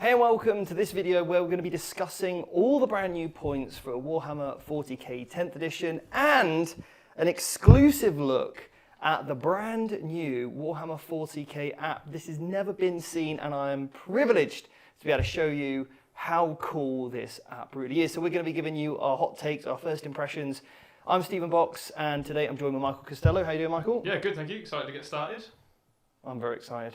Hey and welcome to this video where we're going to be discussing all the brand new points for Warhammer 40k 10th edition and an exclusive look at the brand new Warhammer 40k app. This has never been seen and I am privileged to be able to show you how cool this app really is. So we're going to be giving you our hot takes, our first impressions. I'm Stephen Box and today I'm joined with Michael Costello. How you doing, Michael? Yeah, good, thank you. Excited to get started. I'm very excited.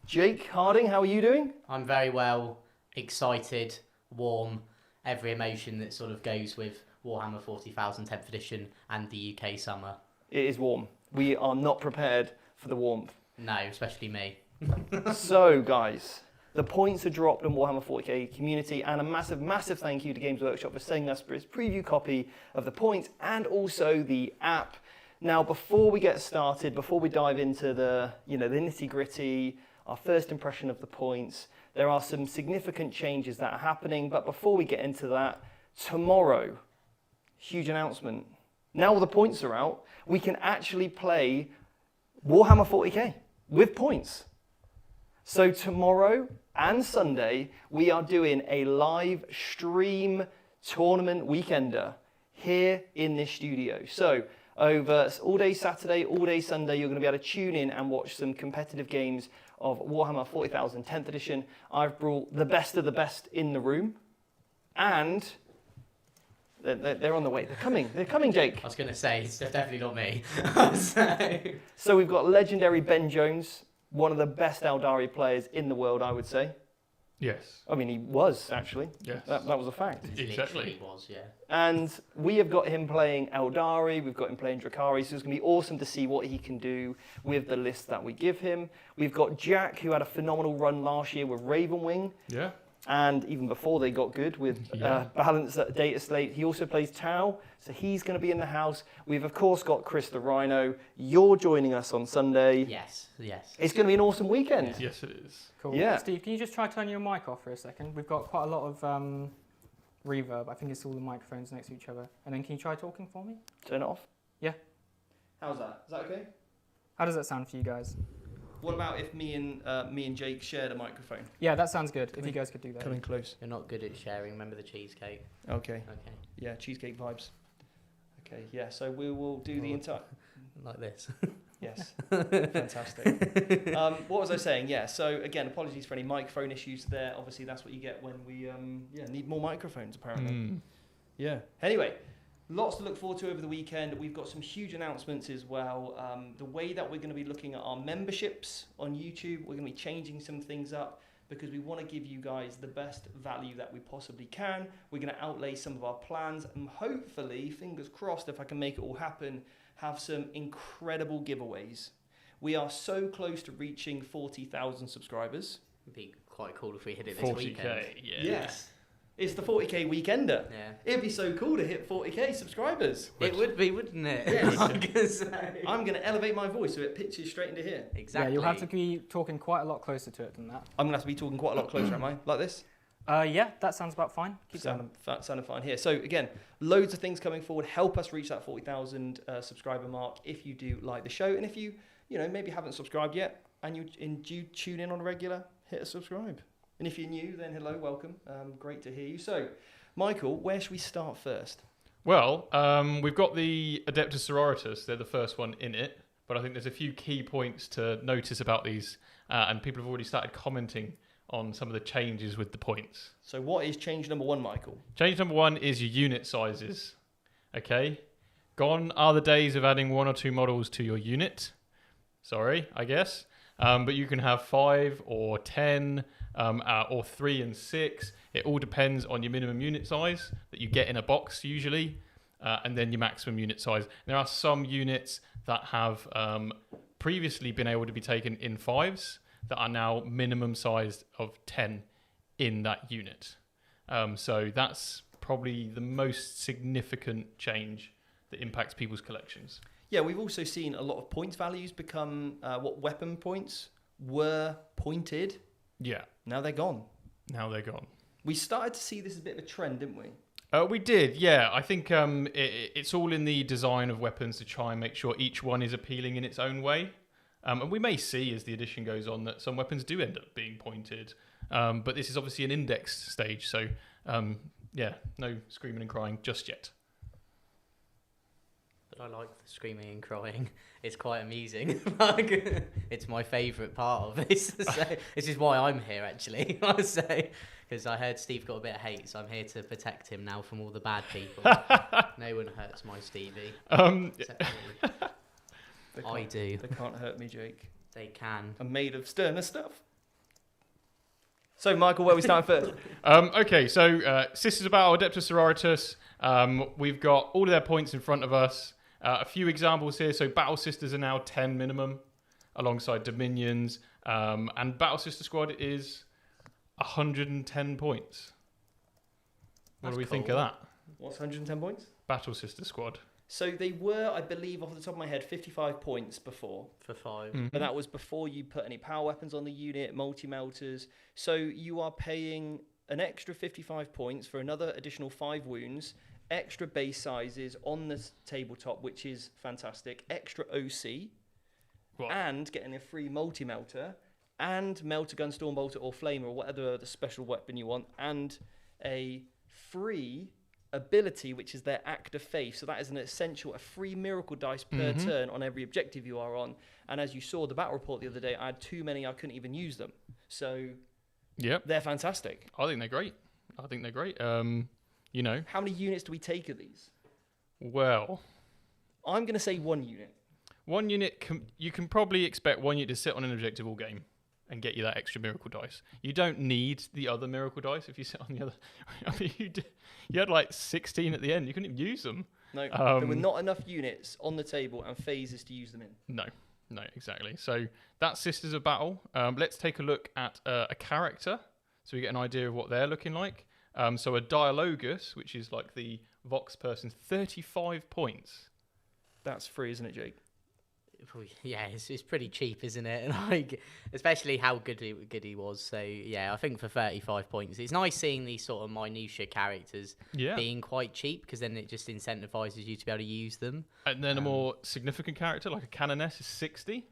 Jake Harding, how are you doing? I'm very well, excited, warm, every emotion that sort of goes with Warhammer 40,000 10th edition and the UK summer. It is warm. We are not prepared for the warmth. No, especially me. So, guys, the points are dropped on Warhammer 40k community, and a massive, massive thank you to Games Workshop for sending us its preview copy of the points and also the app. Now, before we get started, before we dive into the nitty-gritty, our first impression of the points, there are some significant changes that are happening, but before we get into that, tomorrow, huge announcement. Now all the points are out, we can actually play Warhammer 40k with points. So tomorrow and Sunday, we are doing a live stream tournament weekender here in this studio. So over all day Saturday, all day Sunday, you're going to be able to tune in and watch some competitive games of Warhammer 40,000 10th edition. I've brought the best of the best in the room, and they're on the way. They're coming, Jake. I was going to say, it's definitely not me. So we've got legendary Ben Jones, one of the best Eldari players in the world, I would say. Yes. I mean, he was, actually. Yes. That was a fact. Exactly. Literally was, yeah. And we have got him playing Eldari, we've got him playing Drakari, so it's going to be awesome to see what he can do with the list that we give him. We've got Jack, who had a phenomenal run last year with Ravenwing, Yeah. and even before they got good with balanced data slate. He also plays Tau, so he's going to be in the house. We've, of course, got Chris the Rhino. You're joining us on Sunday. Yes. It's going to be an awesome weekend. Yes, it is. Cool. Yeah. Steve, can you just try turning your mic off for a second? We've got quite a lot of reverb. I think it's all the microphones next to each other. And then can you try talking for me? Turn it off. Yeah. How's that? Is that okay? How does that sound for you guys? What about if me and Jake shared a microphone? Yeah, that sounds good. If you guys could do that. Coming close. You're not good at sharing. Remember the cheesecake? Okay. Okay. Yeah, cheesecake vibes. Okay, yeah, so we will do the entire... Like this. Yes, fantastic. What was I saying? Yeah, so again, apologies for any microphone issues there. Obviously, that's what you get when we need more microphones, apparently. Yeah. Anyway, lots to look forward to over the weekend. We've got some huge announcements as well. The way that we're going to be looking at our memberships on YouTube, we're going to be changing some things up because we want to give you guys the best value that we possibly can. We're going to outlay some of our plans and hopefully, fingers crossed, if I can make it all happen, have some incredible giveaways. We are so close to reaching 40,000 subscribers. It'd be quite cool if we hit it this 40k, weekend. yeah. Yes. It's the 40k weekender. Yeah. It'd be so cool to hit 40k subscribers. It would be, wouldn't it? Yes. I'm gonna say. I'm going to elevate my voice so it pitches straight into here. Exactly. Yeah, you'll have to be talking quite a lot closer to it than that. I'm going to have to be talking quite a lot closer, am I? Like this? Yeah, that sounds about fine. Keep going. Sounding fine here. So again, loads of things coming forward. Help us reach that 40,000 subscriber mark if you do like the show. And if you maybe haven't subscribed yet and you tune in on a regular, hit a subscribe. And if you're new, then hello, welcome. Great to hear you. So, Michael, where should we start first? Well, we've got the Adeptus Sororitas. They're the first one in it. But I think there's a few key points to notice about these. And people have already started commenting on some of the changes with the points. So what is change number one, Michael? Change number one is your unit sizes. Okay? Gone are the days of adding 1 or 2 models to your unit. Sorry, I guess. But you can have 5 or 10 or 3 and 6. It all depends on your minimum unit size that you get in a box usually, and then your maximum unit size. There are some units that have previously been able to be taken in 5s that are now minimum sized of 10 in that unit. So that's probably the most significant change that impacts people's collections. Yeah, we've also seen a lot of points values become what weapon points were pointed. Yeah. Now they're gone. Now they're gone. We started to see this as a bit of a trend, didn't we? We did, yeah. I think it's all in the design of weapons to try and make sure each one is appealing in its own way. And we may see as the edition goes on that some weapons do end up being pointed. But this is obviously an index stage, so yeah, no screaming and crying just yet. But I like the screaming and crying. It's quite amusing. It's my favourite part of this. So this is why I'm here, actually. I say, because I heard Steve got a bit of hate, so I'm here to protect him now from all the bad people. No one hurts my Stevie. Except me. I do. They can't hurt me, Jake. They can. I'm made of sterner stuff. So, Michael, where are we starting first? Okay, so Sisters of Battle, Adeptus Sororitas. We've got all of their points in front of us. A few examples here. So Battle Sisters are now 10 minimum, alongside Dominions. And Battle Sister Squad is 110 points. What That's do we think cool. of that? What's 110 points? Battle Sister Squad. So they were, I believe, off the top of my head, 55 points before. For 5. Mhm. But that was before you put any power weapons on the unit, multi-melters. So you are paying an extra 55 points for another additional 5 wounds, extra base sizes on the tabletop, which is fantastic, extra OC, What? and getting a free multi-melter, and melter gun, storm bolter, or flamer, or whatever the special weapon you want, and a free ability, which is their Act of Faith. So that is an essential, a free miracle dice per turn on every objective you are on. And as you saw the battle report the other day, I had too many, I couldn't even use them. So Yep. they're fantastic. I think they're great. You know, How many units do we take of these? well, I'm going to say 1 unit. one unit, you can probably expect one unit to sit on an objective all game and get you that extra miracle dice. You don't need the other miracle dice if you sit on the other. I mean, you had like 16 at the end. You couldn't even use them. No, there were not enough units on the table and phases to use them in. No, exactly. So that's Sisters of Battle. Let's take a look at a character so we get an idea of what they're looking like. So a Dialogus, which is like the Vox person, 35 points. That's free, isn't it, Jake? Yeah, it's pretty cheap, isn't it? Like, especially how good he was. So yeah, I think for 35 points, it's nice seeing these sort of minutiae characters being quite cheap, because then it just incentivizes you to be able to use them. And then a more significant character like a Canoness is 60.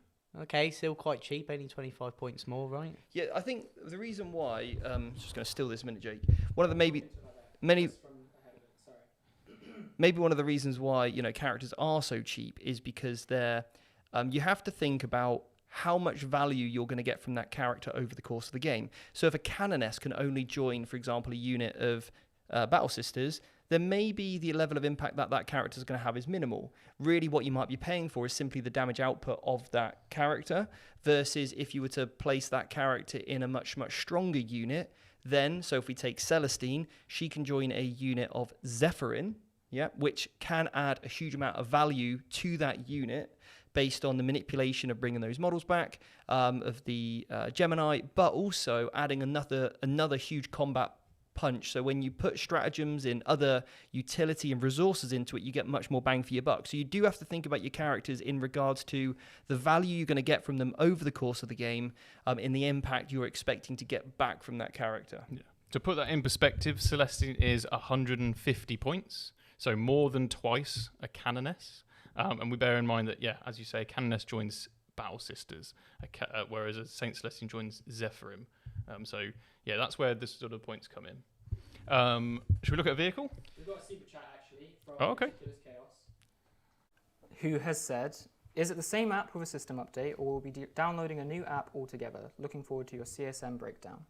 Okay, still quite cheap, only 25 points more, right? Yeah, I think the reason why, just going to steal this a minute, Jake. One of the maybe one of the reasons why, characters are so cheap is because they're, you have to think about how much value you're going to get from that character over the course of the game. So if a Canoness can only join, for example, a unit of Battle Sisters, then maybe the level of impact that character is going to have is minimal. Really what you might be paying for is simply the damage output of that character, versus if you were to place that character in a much, much stronger unit, then, so if we take Celestine, she can join a unit of Zephyrin, which can add a huge amount of value to that unit based on the manipulation of bringing those models back, of the Gemini, but also adding another huge combat punch. So when you put stratagems in other utility and resources into it, you get much more bang for your buck. So you do have to think about your characters in regards to the value you're going to get from them over the course of the game, in the impact you're expecting to get back from that character. Yeah. To put that in perspective, Celestine is 150 points, so more than twice a Canoness. And we bear in mind that, as you say, a Canoness joins Battle Sisters, whereas a Saint Celestine joins Zephyrim. That's where this sort of points come in. Should we look at a vehicle? We've got a super chat actually from Okay. Ridiculous Chaos, who has said, "Is it the same app with a system update, or will we be downloading a new app altogether? Looking forward to your CSM breakdown."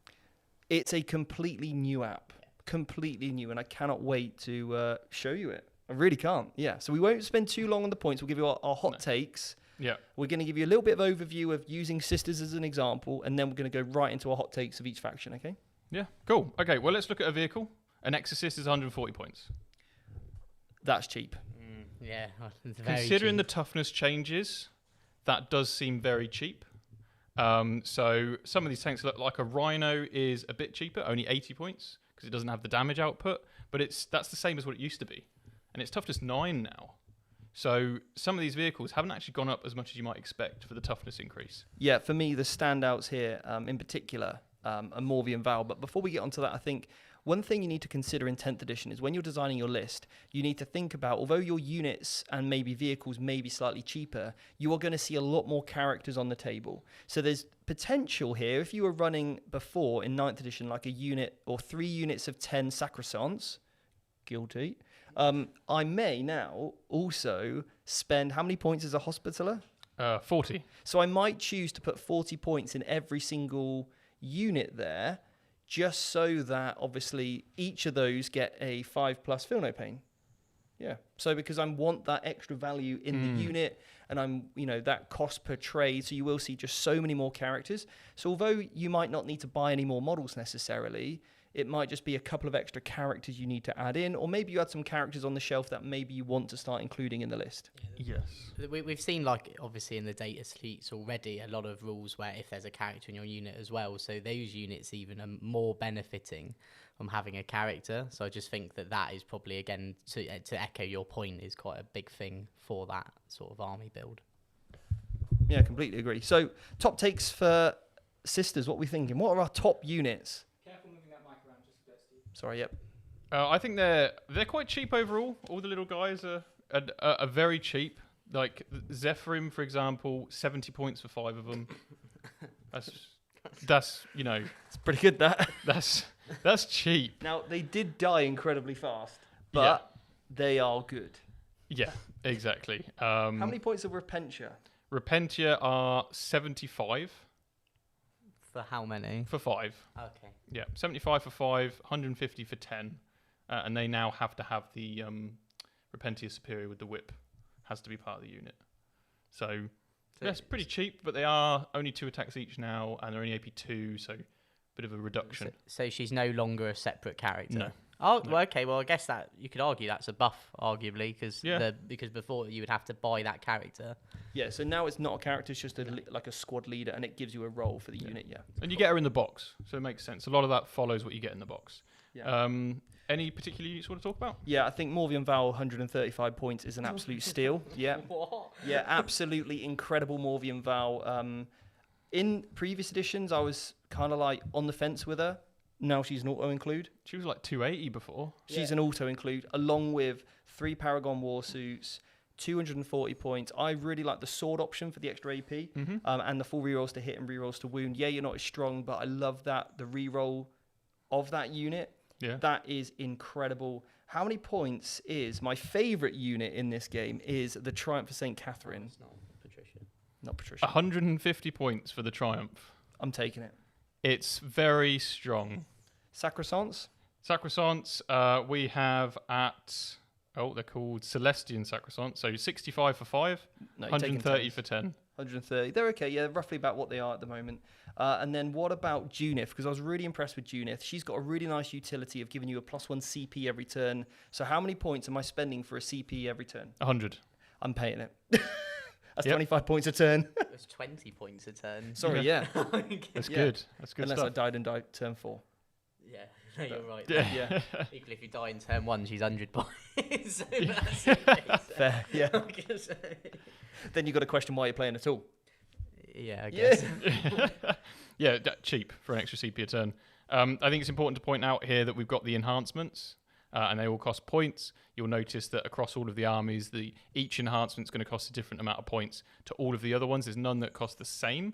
It's a completely new app, completely new, and I cannot wait to show you it. I really can't. Yeah, so we won't spend too long on the points. We'll give you our hot takes. Yeah. We're going to give you a little bit of overview of using Sisters as an example, and then we're going to go right into our hot takes of each faction, okay? Yeah, cool. Okay, well, let's look at a vehicle. An Exorcist is 140 points. That's cheap. Yeah, it's very Considering cheap. the toughness changes, that does seem very cheap. So some of these tanks look like a Rhino is a bit cheaper, only 80 points, because it doesn't have the damage output, but that's the same as what it used to be. And it's toughness 9 now. So some of these vehicles haven't actually gone up as much as you might expect for the toughness increase. Yeah, for me, the standouts here, in particular, a Morvian Val. But before we get onto that, I think one thing you need to consider in 10th edition is when you're designing your list, you need to think about, although your units and maybe vehicles may be slightly cheaper, you are going to see a lot more characters on the table. So there's potential here, if you were running before in 9th edition, like a unit or 3 units of 10 Sacrosants, guilty, I may now also spend, how many points is a Hospitaller? 40. So I might choose to put 40 points in every single unit there, just so that obviously each of those get a 5+ feel no pain. Yeah. So because I want that extra value in the unit, and I'm, that cost per trade, so you will see just so many more characters. So although you might not need to buy any more models necessarily, it might just be a couple of extra characters you need to add in, or maybe you had some characters on the shelf that maybe you want to start including in the list. Yes. We've seen, like, obviously in the data sheets already, a lot of rules where if there's a character in your unit as well, so those units even are more benefiting from having a character. So I just think that is probably, again, to echo your point, is quite a big thing for that sort of army build. Yeah, completely agree. So top takes for Sisters, what are we thinking? What are our top units? Careful moving that mic around just a bit, Steve. Sorry, yep. I think they're quite cheap overall. All the little guys are very cheap. Like Zephyrim, for example, 70 points for 5 of them. That's It's pretty good, that. that's cheap. Now, they did die incredibly fast, but they are good. Yeah, exactly. How many points of Repentia? Repentia are 75 For how many? for 5. Okay. Yeah, 75 for 5, 150 for 10. And they now have to have the Repentia Superior with the whip. Has to be part of the unit. So that's pretty cheap, but they are only 2 attacks each now, and they're only AP 2, so bit of a reduction. So she's no longer a separate character? No. Oh, No. well, okay. Well, I guess that you could argue that's a buff, arguably, because before you would have to buy that character. Yeah, so now it's not a character, it's just like a squad leader, and it gives you a role for the unit, And you get her in the box, so it makes sense. A lot of that follows what you get in the box. Yeah. Any particular units you want to talk about? Yeah, I think Morvian Val, 135 points, is an absolute steal. Yeah. What? Yeah, absolutely incredible Morvian Val. In previous editions, I was kind of like on the fence with her. Now she's an auto-include. She was like 280 before. She's an auto-include, along with 3 Paragon War Suits, 240 points. I really like the sword option for the extra AP, and the full rerolls to hit and rerolls to wound. Yeah, you're not as strong, but I love that, the reroll of that unit. Yeah. That is incredible. How many points is my favourite unit in this game is the Triumph for St. Catherine. It's not Patricia. Not Patricia. 150 points for the Triumph. I'm taking it. It's very strong. Sacrosants? Sacrosants, we have at... Oh, they're called Celestian Sacrosants. So 65 for 5, No, you're taking 130 10s. for 10. 130. They're okay, yeah, roughly about what they are at the moment. And then what about Junith? Because I was really impressed with Junith. She's got a really nice utility of giving you a +1 CP every turn. So how many points am I spending for a CP every turn? 100. I'm paying it. That's 25 points a turn. It's 20 points a turn. Sorry, yeah. That's Yeah. good. That's good Unless stuff. I died in turn 4. Yeah, no, you're right. Yeah. Equally, if you die in turn 1, she's 100 points. So Yeah. that's okay, so Fair, yeah. I'm gonna say- Then you've got to question why you're playing at all. Yeah, I Yeah. guess. Yeah, cheap for an extra CP a turn. I think it's important to point out here that we've got the enhancements, and they all cost points. You'll notice that across all of the armies, each enhancement's going to cost a different amount of points to all of the other ones. There's none that cost the same,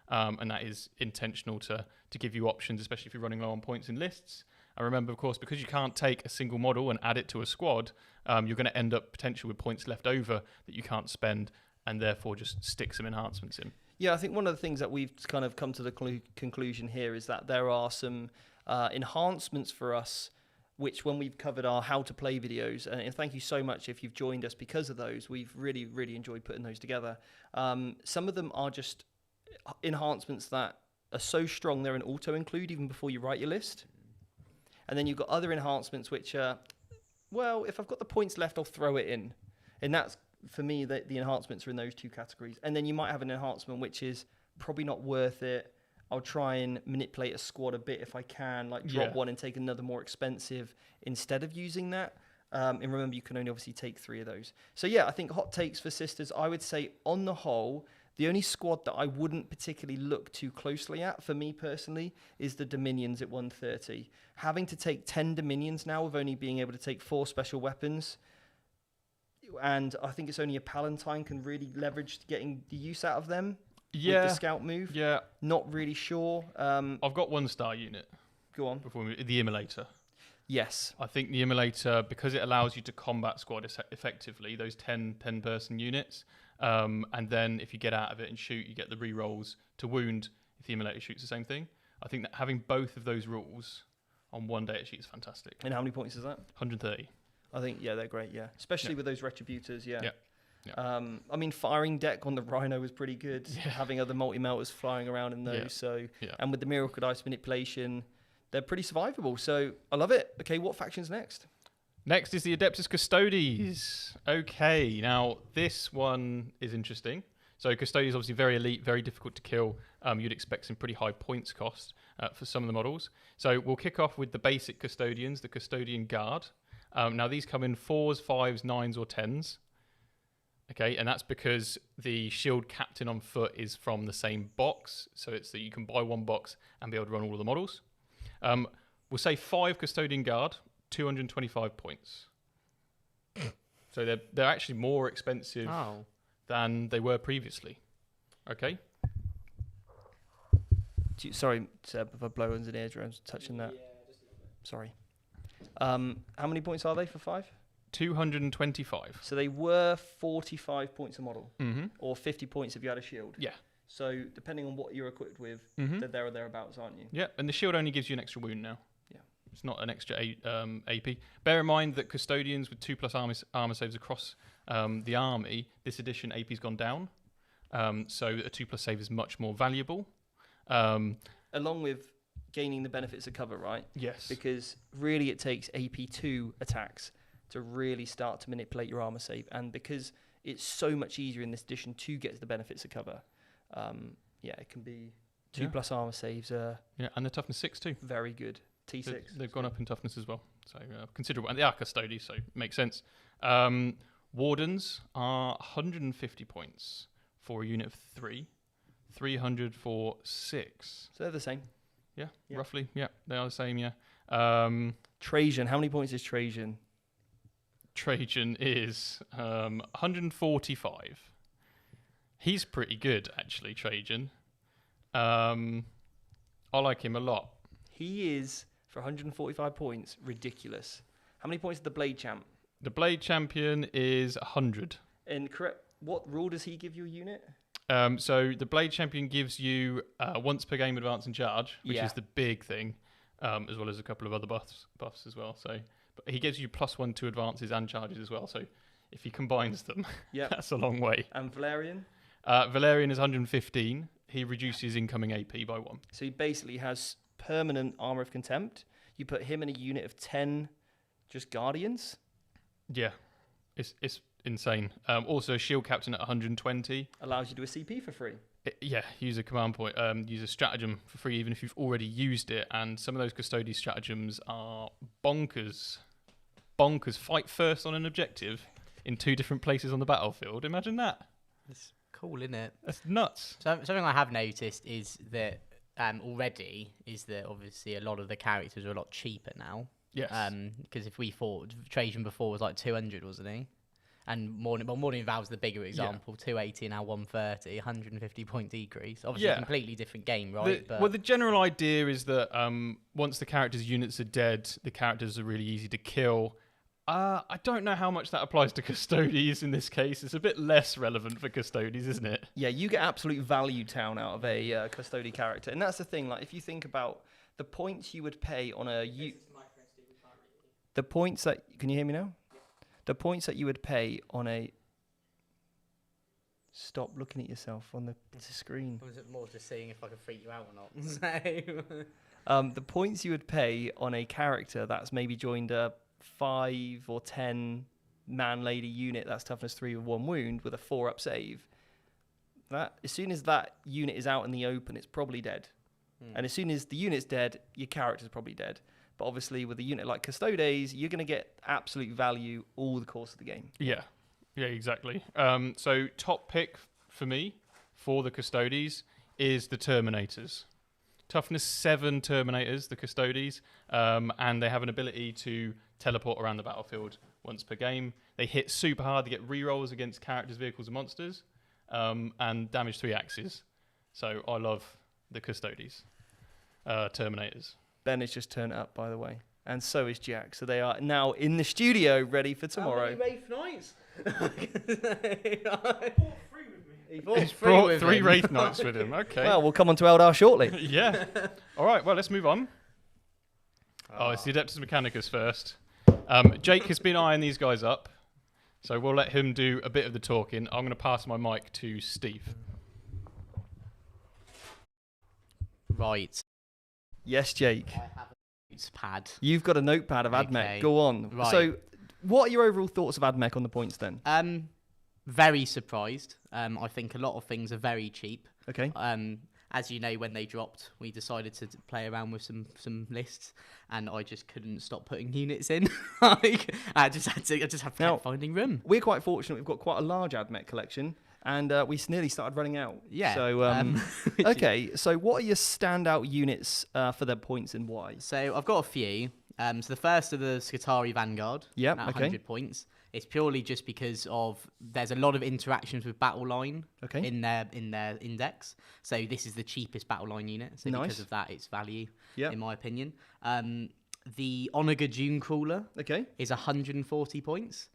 and that is intentional to give you options, especially if you're running low on points in lists. And remember, of course, because you can't take a single model and add it to a squad, you're going to end up potentially with points left over that you can't spend, and therefore just stick some enhancements in. Yeah, I think one of the things that we've kind of come to the conclusion here is that there are some enhancements for us, which when we've covered our how to play videos, and thank you so much if you've joined us because of those, we've really, really enjoyed putting those together. Some of them are just enhancements that are so strong they're an auto-include even before you write your list. And then you've got other enhancements which are, well, if I've got the points left, I'll throw it in. And that's, for me, the enhancements are in those two categories. And then you might have an enhancement which is probably not worth it. I'll try and manipulate a squad a bit if I can, like drop one and take another more expensive instead of using that. And remember, you can only obviously take 3 of those. So yeah, I think hot takes for Sisters, I would say on the whole, The only squad that I wouldn't particularly look too closely at, for me personally, is the Dominions at 130. Having to take 10 Dominions now with only being able to take 4 special weapons, and I think it's only a Palatine can really leverage getting the use out of them with the scout move. Yeah. Not really sure. I've got 1-star unit. Go on. Before the Immolator. Yes. I think the Immolator, because it allows you to combat squad effectively, those 10-person units, and then if you get out of it and shoot, you get the re-rolls to wound if the Immolator shoots the same thing. I think that having both of those rules on one data sheet is fantastic. And how many points is that? 130. I think, yeah, they're great, yeah. Especially with those Retributors, yeah. Yeah. I mean, firing deck on the Rhino was pretty good, having other multi-melters flying around in those. And with the Miracle Dice manipulation, they're pretty survivable. So I love it. Okay, what faction's next? Next is the Adeptus Custodes. Okay, now this one is interesting. So Custodes obviously very elite, very difficult to kill. You'd expect some pretty high points cost for some of the models. So we'll kick off with the basic Custodians, the Custodian Guard. Now these come in 4s, 5s, 9s or 10s. Okay, and that's because the Shield Captain on foot is from the same box. So it's that you can buy one box and be able to run all of the models. We'll say 5 Custodian Guard, 225 points. So they're actually more expensive than they were previously. Okay. Sorry, Seb, if I blow into the eardrums touching that. Sorry. How many points are they for 5? 225. So they were 45 points a model, or 50 points if you had a shield. Yeah. So depending on what you're equipped with, they're there or thereabouts, aren't you? Yeah, and the shield only gives you an extra wound now. Yeah. It's not an extra AP. Bear in mind that Custodians with 2+ armor saves across the army, this edition AP's gone down. So a 2+ save is much more valuable. Along with gaining the benefits of cover, right? Yes. Because really it takes AP2 attacks to really start to manipulate your armor save. And because it's so much easier in this edition to get the benefits of cover, it can be 2+ armor saves. Yeah, and the toughness 6 too. Very good. T6. They've gone up in toughness as well. So considerable. And they are Custodians, so it makes sense. Wardens are 150 points for a unit of 3. 300 for 6. So they're the same. Yeah, roughly. Yeah, they are the same, yeah. Trajan, how many points is Trajan? Trajan is 145. He's pretty good, actually, Trajan. I like him a lot. He is, for 145 points, ridiculous. How many points is the Blade Champ? The Blade Champion is 100. And correct, what rule does he give you a unit? So the Blade Champion gives you once per game advance and charge, which is the big thing, as well as a couple of other buffs as well. So, but he gives you +1 to advances and charges as well. So if he combines them, that's a long way. And Valerian? Valerian is 115. He reduces incoming AP by 1. So he basically has permanent Armor of Contempt. You put him in a unit of 10 just Guardians. Yeah, it's insane. Also, Shield Captain at 120. Allows you to do a CP for free. Use a command point, use a stratagem for free, even if you've already used it. And some of those Custodian stratagems are bonkers. Fight first on an objective in 2 different places on the battlefield. Imagine that. It's cool, isn't it? That's nuts. Something I have noticed is that obviously a lot of the characters are a lot cheaper now. Yes. Because if we thought Trajan before was like 200, wasn't he? And Morning Val's the bigger example, 280 now 130, 150 point decrease. Obviously a completely different game, right? The general idea is that once the characters' units are dead, the characters are really easy to kill. I don't know how much that applies to Custodes in this case. It's a bit less relevant for Custodes, isn't it? Yeah, you get absolute value town out of a Custodian character. And that's the thing, like if you think about the points you would pay on a... The points that... Can you hear me now? The points that you would pay on a... Stop looking at yourself on the screen. Or was it more just seeing if I could freak you out or not? The points you would pay on a character that's maybe joined a 5 or 10 man-lady unit that's toughness 3 with 1 wound with a 4-up save, that as soon as that unit is out in the open, it's probably dead. And as soon as the unit's dead, your character's probably dead. But obviously, with a unit like Custodes, you're going to get absolute value all the course of the game. Yeah, exactly. So top pick for me, for the Custodes is the Terminators. Toughness 7 Terminators, the Custodes, and they have an ability to teleport around the battlefield once per game. They hit super hard. They get rerolls against characters, vehicles, and monsters, and damage 3 axes. So I love the Custodes, Terminators. Ben has just turned up, by the way, and so is Jack. So they are now in the studio, ready for tomorrow. How many Wraith Knights? He's brought 3 Wraith Knights with him. Okay. Well, we'll come on to Eldar shortly. Yeah. All right. Well, let's move on. Oh, it's the Adeptus Mechanicus first. Jake has been eyeing these guys up, so we'll let him do a bit of the talking. I'm going to pass my mic to Steve. Right. Yes, Jake. I have a notepad. You've got a notepad of AdMech. Okay. Go on. Right. So, what are your overall thoughts of AdMech on the points then? Very surprised. I think a lot of things are very cheap. Okay. As you know, when they dropped, we decided to play around with some lists, and I just couldn't stop putting units in. Like, I just had to Now, finding room. We're quite fortunate. We've got quite a large AdMech collection, and we nearly started running out. Yeah. So, okay. So, what are your standout units for their points and why? So I've got a few. So the first are the Skitarii Vanguard. Yep, At okay. 100 points. It's purely just because there's a lot of interactions with battle line Okay. in their index. So this is the cheapest battle line unit. So Nice. because of that, it's value, Yep. in my opinion. The Onaga Dune Crawler Okay. is 140 points.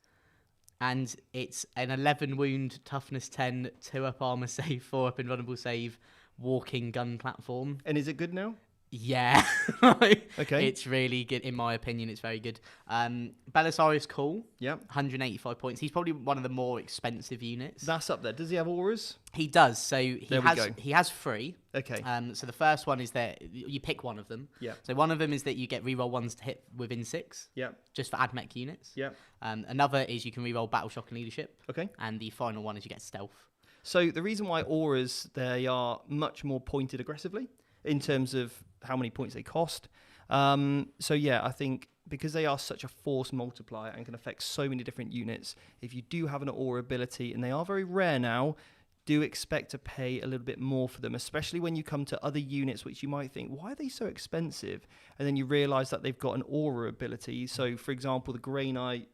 And it's an 11 wound, toughness 10, 2 up armor save, 4 up invulnerable save, walking gun platform. And is it good now? Yeah. Okay. It's really good. In my opinion, it's very good. Belisarius Cool, Yep. 185 points. He's probably one of the more expensive units. That's up there. Does he have auras? He does. So There we go. he has 3. Okay. So the first one is that you pick one of them. Yeah. So one of them is that you get reroll ones to hit within 6, Yep. just for AdMech units. Yep. Another is you can reroll Battle Shock and Leadership. Okay. And the final one is you get Stealth. So the reason why auras, they are much more pointed aggressively in terms of how many points they cost. So yeah, I think because they are such a force multiplier and can affect so many different units, if you do have an aura ability, and they are very rare now, do expect to pay a little bit more for them, especially when you come to other units which you might think, why are they so expensive? And then you realize that they've got an aura ability. So for example, the Grey Knight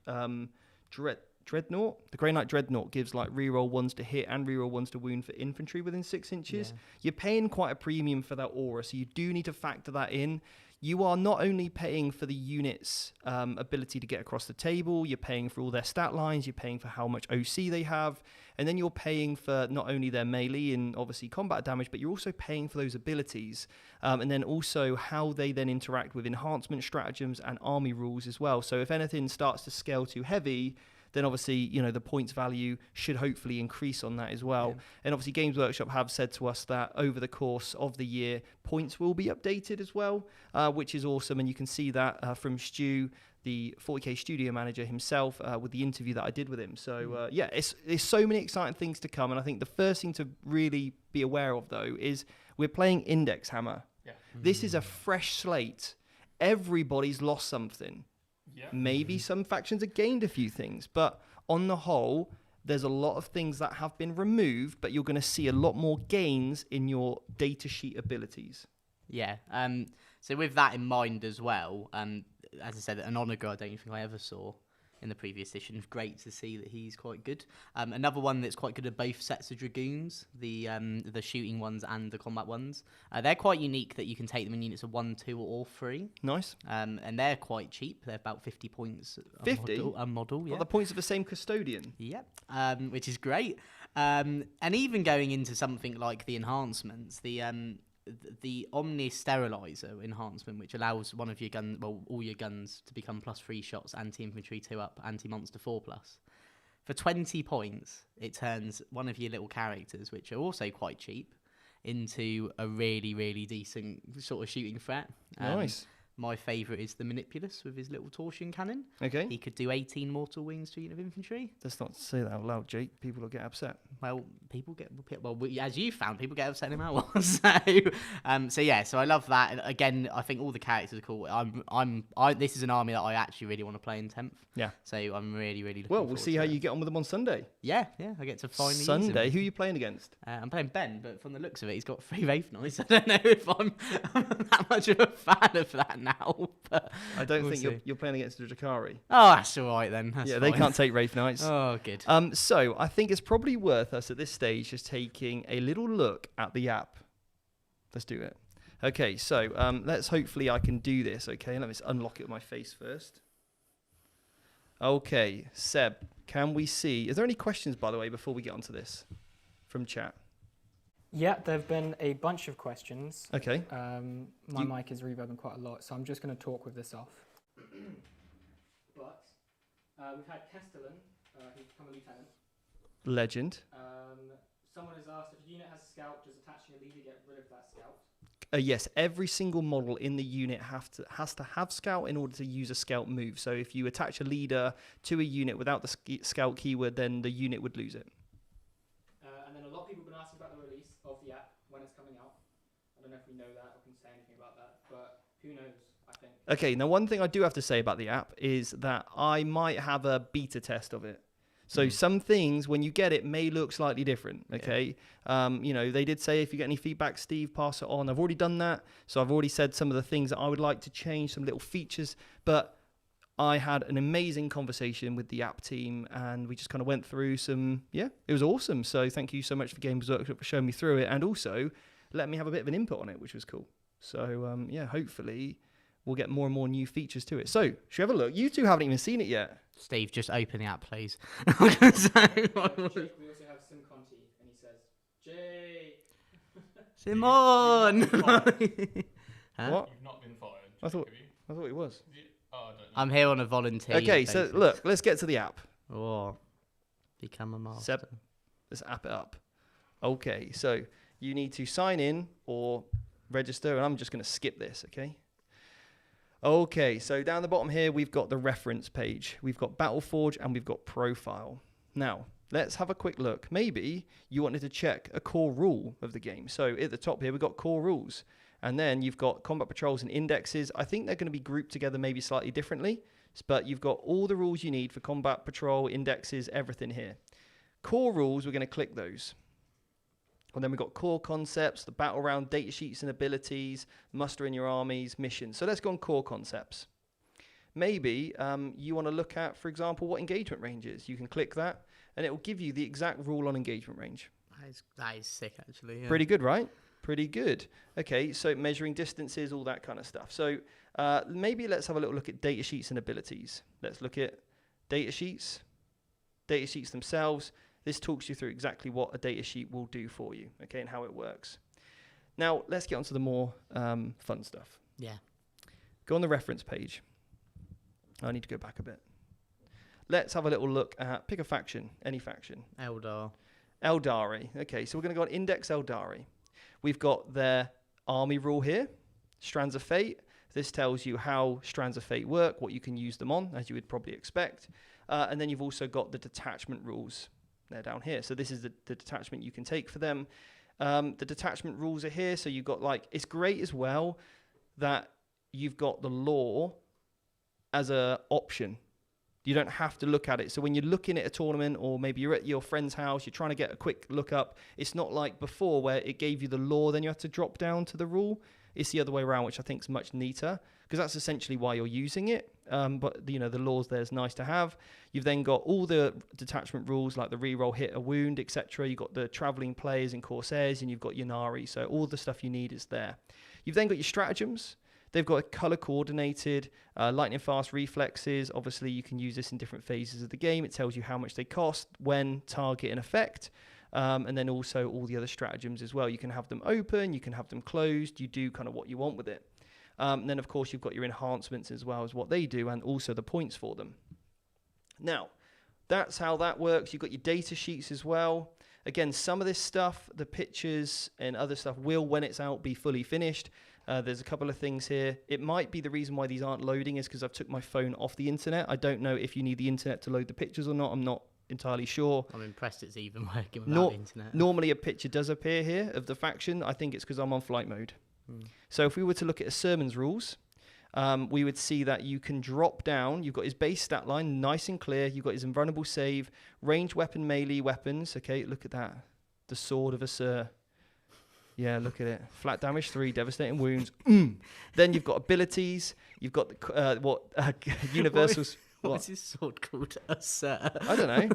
Dreadnought. The Grey Knight Dreadnought gives like reroll 1s to hit and reroll 1s to wound for infantry within 6 inches. Yeah. You're paying quite a premium for that aura, so you do need to factor that in. You are not only paying for the unit's ability to get across the table, you're paying for all their stat lines, you're paying for how much OC they have, and then you're paying for not only their melee and obviously combat damage, but you're also paying for those abilities, and then also how they then interact with enhancement stratagems and army rules as well. So if anything starts to scale too heavy, then obviously, you know, the points value should hopefully increase on that as well. Yeah. And obviously Games Workshop have said to us that over the course of the year, points will be updated as well, which is awesome. And you can see that from Stu, the 40k studio manager himself, with the interview that I did with him. So yeah, there's so many exciting things to come. And I think the first thing to really be aware of, though, is we're playing Index Hammer. Yeah. This is a fresh slate. Everybody's lost something. Yeah. Maybe some factions have gained a few things, but on the whole, there's a lot of things that have been removed, but you're going to see a lot more gains in your datasheet abilities. Yeah. So with that in mind as well, as I said, an Onaga I don't think I ever saw in the previous edition. Great to see that he's quite good. Another one that's quite good are both sets of Dragoons, the shooting ones and the combat ones. They're quite unique that you can take them in units of 1, 2, or 3. Nice. And they're quite cheap. They're about 50 points 50? a model. Yeah. Got the points of the same custodian. Yep, which is great. And even going into something like the enhancements, the Omni Sterilizer enhancement, which allows one of your guns, well, all your guns to become +3 shots, anti-infantry 2 up, anti-monster 4+. For 20 points, it turns one of your little characters, which are also quite cheap, into a really, really decent sort of shooting threat. Nice. My favourite is the Manipulus with his little torsion cannon. Okay. He could do 18 mortal wounds to a unit of infantry. Let's not say that out loud, Jake. People will get upset. Well, as you found, people get upset no matter what. So I love that. And again, I think all the characters are cool. This is an army that I actually really want to play in 10th. Yeah. So I'm really, really looking Well, we'll forward see to how it. you get on with them on Sunday. Yeah, I get to finally use Sunday? him. Who are you playing against? I'm playing Ben, but from the looks of it, he's got 3 Wraith Knights. I don't know if I'm that much of a fan of that now. But I don't we'll think see. you're playing against the Drakari. Oh, that's all right then. That's They fine. can't take Wraith Knights. Oh, good. So I think it's probably worth us at this stage just taking a little look at the app. Let's do it. Okay, so let's hopefully I can do this. Okay, let me just unlock it with my face first. Okay, Seb, can we see? Is there any questions, by the way, before we get onto this from chat? Yeah, there have been a bunch of questions. Okay. My mic is reverbing quite a lot, so I'm just going to talk with this off. But we've had Castellan, who's become a lieutenant. Legend. Someone has asked if a unit has a scout, does attaching a leader get rid of that scout? Yes, every single model in the unit has to have scout in order to use a scout move. So if you attach a leader to a unit without the scout keyword, then the unit would lose it. And then a lot of people have been asking about the release of the app, when it's coming out. I don't know if we know that or can say anything about that, but who knows, I think. Okay, now one thing I do have to say about the app is that I might have a beta test of it. So some things, when you get it, may look slightly different, okay? Yeah. They did say if you get any feedback, Steve, pass it on. I've already done that. So I've already said some of the things that I would like to change, some little features. But I had an amazing conversation with the app team, and we just kind of went through it was awesome. So thank you so much for Games Workshop for showing me through it, and also let me have a bit of an input on it, which was cool. So, hopefully we'll get more and more new features to it. So, should we have a look? You two haven't even seen it yet. Steve, just open the app, please. We also have Sim Conti, and he says, Jay. Simon! What? You've not been fired. I thought have you? I thought it was. Oh, I don't know. I'm here on a volunteer. Okay, so basis. look, let's get to the app. Oh, become a master. Seb, let's app it up. Okay, so you need to sign in or register, and I'm just going to skip this, okay? Okay, so down the bottom here, we've got the reference page. We've got Battleforge and we've got Profile. Now, let's have a quick look. Maybe you wanted to check a core rule of the game. So at the top here, we've got core rules. And then you've got combat patrols and indexes. I think they're going to be grouped together maybe slightly differently. But you've got all the rules you need for combat patrol, indexes, everything here. Core rules, we're going to click those. And then we've got core concepts, the battle round, data sheets and abilities, muster in your armies, missions. So let's go on core concepts. Maybe you want to look at, for example, what engagement range is. You can click that, and it will give you the exact rule on engagement range. That is sick, actually. Yeah. Pretty good, right? Pretty good. Okay, so measuring distances, all that kind of stuff. So maybe let's have a little look at data sheets and abilities. Let's look at data sheets themselves. This talks you through exactly what a data sheet will do for you, okay, and how it works. Now, let's get on to the more fun stuff. Yeah. Go on the reference page. I need to go back a bit. Let's have a little look at, pick a faction, any faction. Eldar. Eldari. Okay, so we're going to go on Index Eldari. We've got their army rule here, Strands of Fate. This tells you how Strands of Fate work, what you can use them on, as you would probably expect. And then you've also got the detachment rules. They're down here. So this is the detachment you can take for them. The detachment rules are here. So you've got it's great as well that you've got the law as a option. You don't have to look at it. So when you're looking at a tournament, or maybe you're at your friend's house, you're trying to get a quick look up, it's not like before where it gave you the law, then you have to drop down to the rule. It's the other way around, which I think is much neater, because that's essentially why you're using it. But the laws there is nice to have. You've then got all the detachment rules, like the reroll, hit, a wound, etc. You've got the traveling players and corsairs, and you've got Yanari. So all the stuff you need is there. You've then got your stratagems. They've got a color coordinated, lightning fast reflexes. Obviously, you can use this in different phases of the game. It tells you how much they cost, when, target, and effect. And then also all the other stratagems as well. You can have them open, you can have them closed. You do kind of what you want with it. And then, of course, you've got your enhancements as well as what they do, and also the points for them. Now, that's how that works. You've got your data sheets as well. Again, some of this stuff, the pictures and other stuff will, when it's out, be fully finished. There's a couple of things here. It might be the reason why these aren't loading is because I've took my phone off the internet. I don't know if you need the internet to load the pictures or not. I'm not entirely sure. I'm impressed it's even working without the internet. Normally a picture does appear here of the faction. I think it's because I'm on flight mode. So if we were to look at a sermon's rules, we would see that you can drop down. You've got his base stat line, nice and clear. You've got his invulnerable save, ranged weapon, melee weapons. Okay, look at that. The sword of a Sir. Yeah, look at it. Flat damage 3, devastating wounds. Then you've got abilities. You've got universals. What's his sword called? A Sir. I don't know.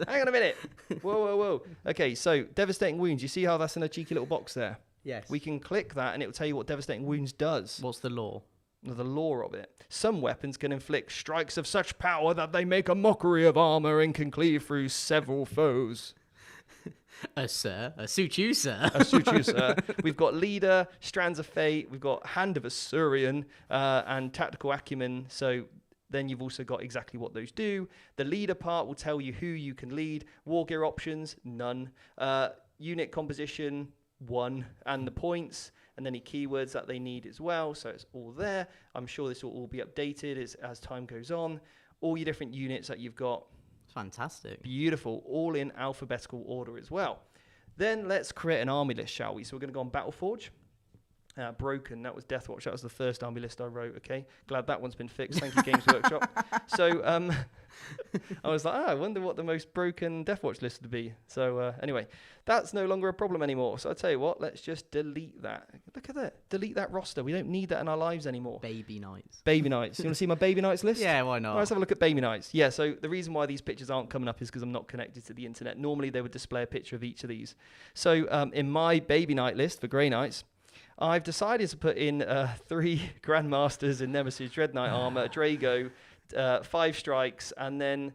Hang on a minute. Whoa. Okay, so devastating wounds. You see how that's in a cheeky little box there? Yes. We can click that and it will tell you what devastating wounds does. What's the law? The lore of it. Some weapons can inflict strikes of such power that they make a mockery of armor and can cleave through several foes. Sir. Suit you, sir. Suit you, sir. We've got leader, strands of fate. We've got hand of Assyrian and tactical acumen. So then you've also got exactly what those do. The leader part will tell you who you can lead. War gear options, none. Unit composition, 1. And the points and any keywords that they need as well. So it's all there. I'm sure this will all be updated as time goes on. All your different units that you've got. Fantastic. Beautiful. All in alphabetical order as well. Then let's create an army list, shall we? So we're going to go on Battleforge. Broken. That was Deathwatch. That was the first army list I wrote. Okay, glad that one's been fixed. Thank you, Games Workshop. So I was like, I wonder what the most broken Deathwatch list would be. So anyway, that's no longer a problem anymore. So I tell you what, let's just delete that. Look at that. Delete that roster. We don't need that in our lives anymore. Baby Knights. Baby Knights. You want to see my Baby Knights list? Yeah, why not? All right, let's have a look at Baby Knights. Yeah, so the reason why these pictures aren't coming up is because I'm not connected to the internet. Normally they would display a picture of each of these. So in my Baby Knight list for Grey Knights, I've decided to put in 3 Grandmasters in Nemesis, Dread Knight armor, Drago, 5 strikes, and then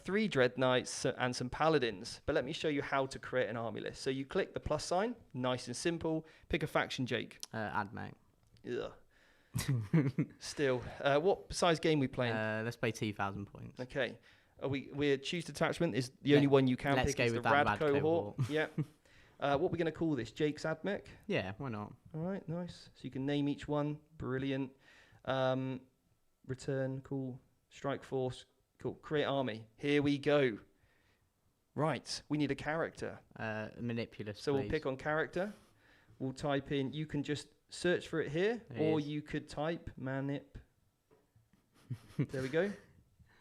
3 Dread Knights and some Paladins. But let me show you how to create an army list. So you click the plus sign, nice and simple. Pick a faction, Jake. AdMac. Ugh. Still, what size game we playing? Let's play 2,000 points. Okay. We're choose detachment is the only one you can let's pick. Go is with the that Rad cohort. Yeah. What we're going to call this? Jake's AdMech? Yeah, why not? All right, nice. So you can name each one. Brilliant. Return, cool. Strike force, cool. Create army. Here we go. Right, we need a character. Manipulous, so please. we'll pick on character. We'll type in, you can just search for it here, or you could type manip. There we go.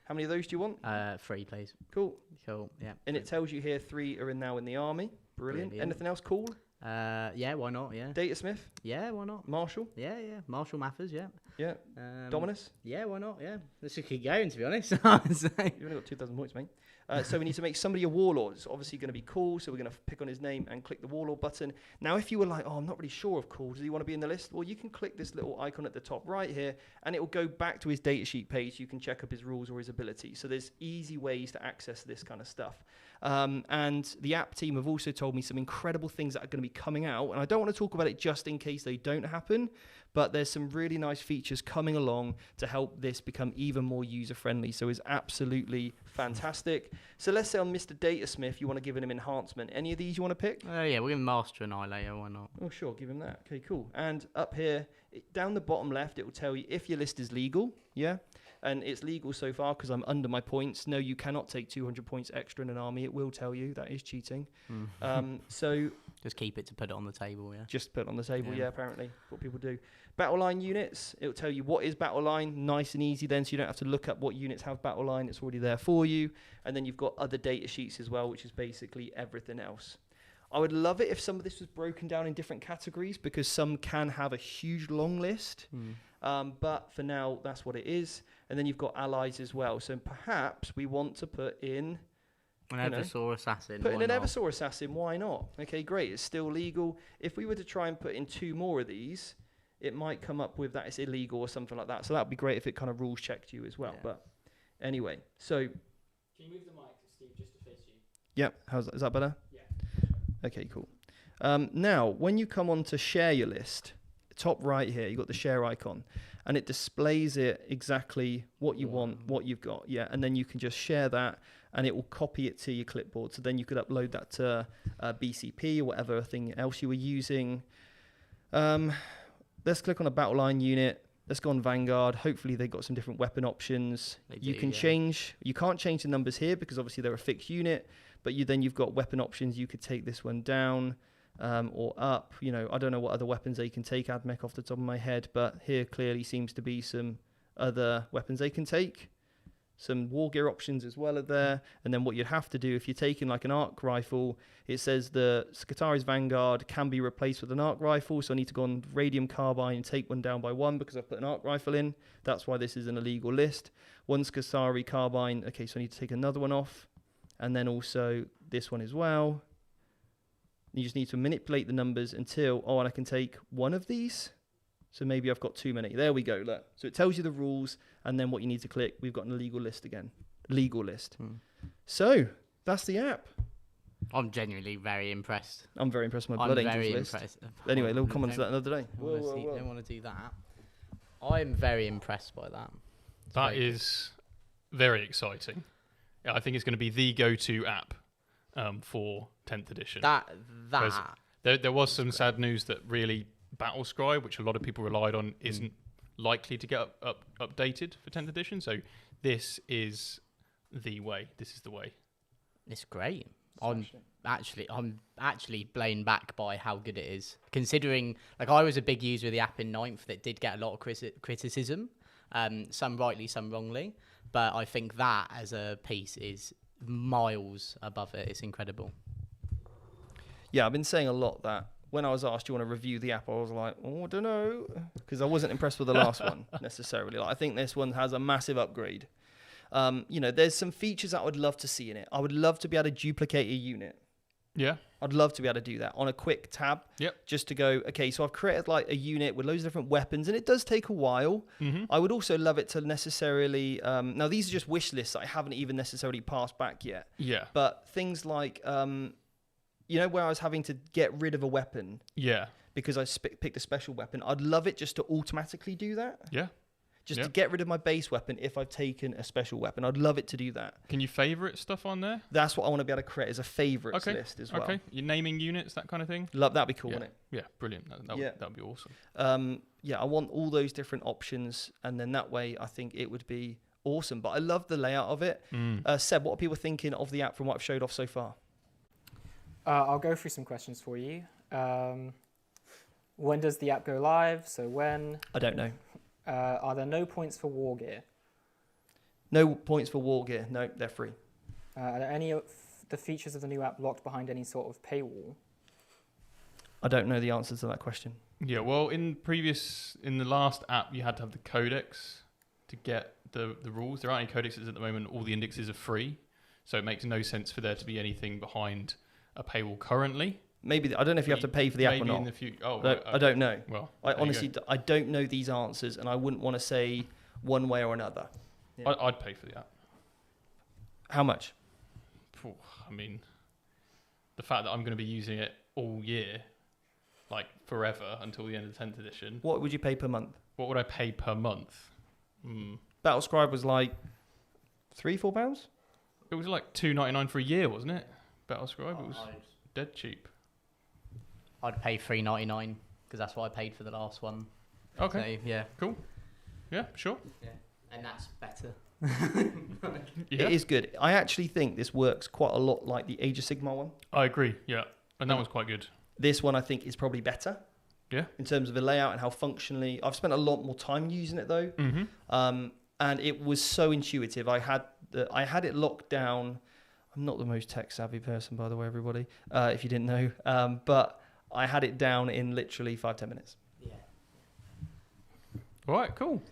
How many of those do you want? 3, please. Cool. Cool, yeah. And it tells you here 3 are now in the army. Brilliant. Anything else cool? Yeah, why not, yeah. Datasmith? Yeah, why not? Marshall? Yeah. Marshall Mathers, yeah. Yeah. Dominus? Yeah, why not, yeah. Let's just keep going, to be honest. You've only got 2,000 points, mate. So we need to make somebody a warlord. It's obviously going to be cool, so we're going to pick on his name and click the warlord button. Now, if you were like, oh, I'm not really sure of cool, does he want to be in the list? Well, you can click this little icon at the top right here, and it will go back to his datasheet page. You can check up his rules or his abilities. So there's easy ways to access this kind of stuff. And the app team have also told me some incredible things that are going to be coming out, and I don't want to talk about it just in case they don't happen, but there's some really nice features coming along to help this become even more user-friendly. So it's absolutely fantastic. So let's say on Mr. Datasmith, you want to give him enhancement. Any of these you want to pick? Yeah, we're going to Master Annihilator, why not? Oh, sure, give him that. Okay, cool. And up here, down the bottom left, it will tell you if your list is legal, yeah? And it's legal so far because I'm under my points. No, you cannot take 200 points extra in an army. It will tell you that is cheating. So just keep it to put it on the table, yeah. Just put it on the table, yeah, apparently. What people do. Battle line units, it will tell you what is battle line, nice and easy then, so you don't have to look up what units have battle line. It's already there for you. And then you've got other data sheets as well, which is basically everything else. I would love it if some of this was broken down in different categories because some can have a huge long list. But for now, that's what it is. And then you've got allies as well. So perhaps we want to put in an Eversaw Assassin. Put in an Eversaw Assassin, why not? Okay, great. It's still legal. If we were to try and put in 2 more of these, it might come up with that it's illegal or something like that. So that would be great if it kind of rules checked you as well. Yeah. But anyway, so. Can you move the mic, Steve, just to face you? Yep. Is that better? Yeah. Okay, cool. Now, when you come on to share your list, top right here, you've got the share icon, and it displays it exactly what you want, what you've got. Yeah, and then you can just share that, and it will copy it to your clipboard. So then you could upload that to BCP or whatever thing else you were using. let's click on a battle line unit. Let's go on Vanguard. Hopefully they've got some different weapon options. You can't change the numbers here because obviously they're a fixed unit, but you've got weapon options. You could take this one down or up. You know, I don't know what other weapons they can take, AdMech, off the top of my head, but here clearly seems to be some other weapons they can take. Some war gear options as well are there. And then what you'd have to do if you're taking like an arc rifle, it says the Skitari's Vanguard can be replaced with an arc rifle. So I need to go on Radium Carbine and take one down by 1 because I've put an arc rifle in. That's why this is an illegal list. One Skitari Carbine. Okay, so I need to take another one off. And then also this one as well. You just need to manipulate the numbers until, and I can take one of these. So maybe I've got too many. There we go, look. So it tells you the rules and then what you need to click. We've got an illegal list again. Legal list. So that's the app. I'm genuinely very impressed. I'm very impressed with my Blood Angels list. Anyway, little comments to that another day. Don't want to do that. I'm very impressed by that. That is very exciting. Yeah, I think it's going to be the go-to app for 10th edition. There was some sad news that really Battlescribe, which a lot of people relied on, isn't likely to get updated for 10th edition. So this is the way. This is the way. It's great. I'm actually blown back by how good it is. Considering, like, I was a big user of the app in 9th that did get a lot of criticism, some rightly, some wrongly. But I think that as a piece is miles above it. It's incredible. Yeah, I've been saying a lot that when I was asked, do you want to review the app? I was like, I don't know, because I wasn't impressed with the last one necessarily. Like, I think this one has a massive upgrade. There's some features that I would love to see in it. I would love to be able to duplicate a unit. Yeah. I'd love to be able to do that on a quick tab. Yep. Just to go, okay, so I've created like a unit with loads of different weapons, and it does take a while. Mm-hmm. I would also love it to necessarily, now these are just wish lists that I haven't even necessarily passed back yet. Yeah. But things like, where I was having to get rid of a weapon. Yeah. Because I picked a special weapon. I'd love it just to automatically do that. Yeah. Just to get rid of my base weapon if I've taken a special weapon. I'd love it to do that. Can you favorite stuff on there? That's what I want to be able to create as a favorites list as well. Okay. You're naming units, that kind of thing? That'd be cool, wouldn't it? Yeah, brilliant. That'd be awesome. I want all those different options, and then that way I think it would be awesome. But I love the layout of it. Seb, what are people thinking of the app from what I've showed off so far? I'll go through some questions for you. When does the app go live? So when? I don't know. Are there no points for war gear? No points for war gear. No, they're free. Are there any of the features of the new app locked behind any sort of paywall? I don't know the answer to that question. Yeah, well, in the last app, you had to have the codex to get the rules. There aren't any codexes at the moment. All the indexes are free. So it makes no sense for there to be anything behind a paywall currently. Maybe I don't know if you have to pay for the app or not. In the future. I don't know. Well, I honestly I don't know these answers, and I wouldn't want to say one way or another. Yeah. I'd pay for the app. How much? I mean, the fact that I'm going to be using it all year, like forever until the end of the 10th edition. What would you pay per month? What would I pay per month? Battlescribe was like £3-4. It was like $2.99 for a year, wasn't it? Battlescribe. It was dead cheap. I'd pay $3.99 because that's what I paid for the last one. Okay. So, yeah. Cool. Yeah, sure. Yeah, and that's better. It is good. I actually think this works quite a lot like the Age of Sigmar one. I agree. Yeah, and that one's quite good. This one I think is probably better. Yeah. In terms of the layout and how functionally, I've spent a lot more time using it though. Mm-hmm. And it was so intuitive. I had it locked down. I'm not the most tech savvy person, by the way, everybody. If you didn't know, but I had it down in literally 5-10 minutes. Yeah. All right, cool.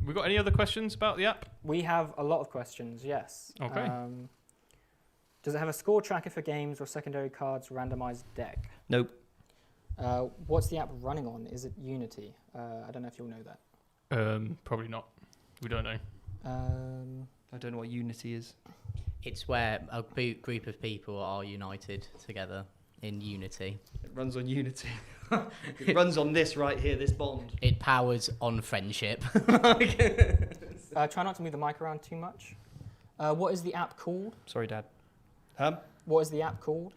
We got any other questions about the app? We have a lot of questions, yes. Okay. Does it have a score tracker for games or secondary cards randomized deck? Nope. What's the app running on? Is it Unity? I don't know if you'll know that. Probably not. We don't know. I don't know what Unity is. It's where a group of people are united together in unity. It runs on Unity. It runs on this right here, this bond. It powers on friendship. Try not to move the mic around too much. What is the app called? Sorry, Dad. What is the app called?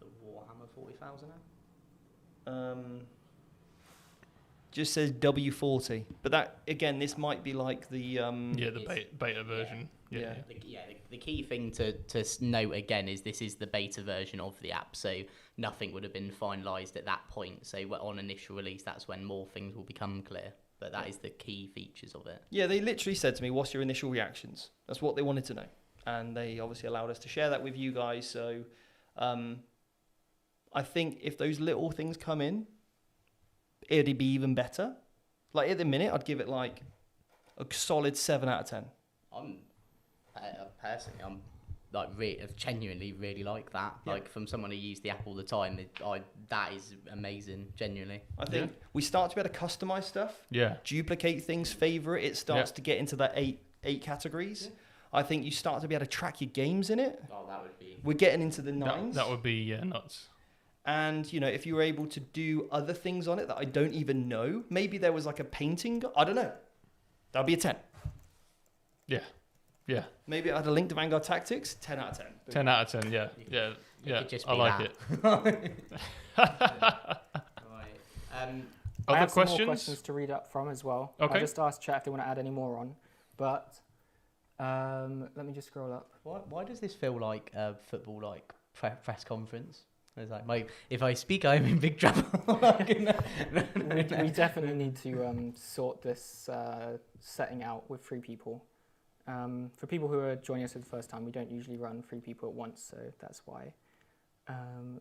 The Warhammer 40,000 app? just says W40. But that, again, this might be like the... the beta version. Yeah. The key thing to note again is this is the beta version of the app, so nothing would have been finalised at that point. So on initial release, that's when more things will become clear. But that is the key features of it. Yeah, they literally said to me, what's your initial reactions? That's what they wanted to know. And they obviously allowed us to share that with you guys. So I think if those little things come in, it'd be even better. Like at the minute, I'd give it like a solid 7 out of 10. I'm genuinely really like that. Yeah. Like from someone who used the app all the time, that is amazing. Genuinely, I think we start to be able to customize stuff. Yeah. Duplicate things, favorite. It starts to get into that eight categories. Yeah. I think you start to be able to track your games in it. Oh, that would be. We're getting into the 9s. That would be nuts. And, you know, if you were able to do other things on it that I don't even know, maybe there was like a painting. I don't know. That'd be a 10. Yeah. Yeah. Maybe I had a link to Vanguard Tactics. 10 out of 10. 10 out of 10. Yeah. Yeah. Yeah. I like it. Right. I Other have some questions? more questions to read up from as well. Okay. I just asked chat if they want to add any more on, but let me just scroll up. Why does this feel like a football press conference? It's like if I speak, I'm in big trouble. We definitely need to sort this setting out with 3 people. For people who are joining us for the first time, we don't usually run 3 people at once, so that's why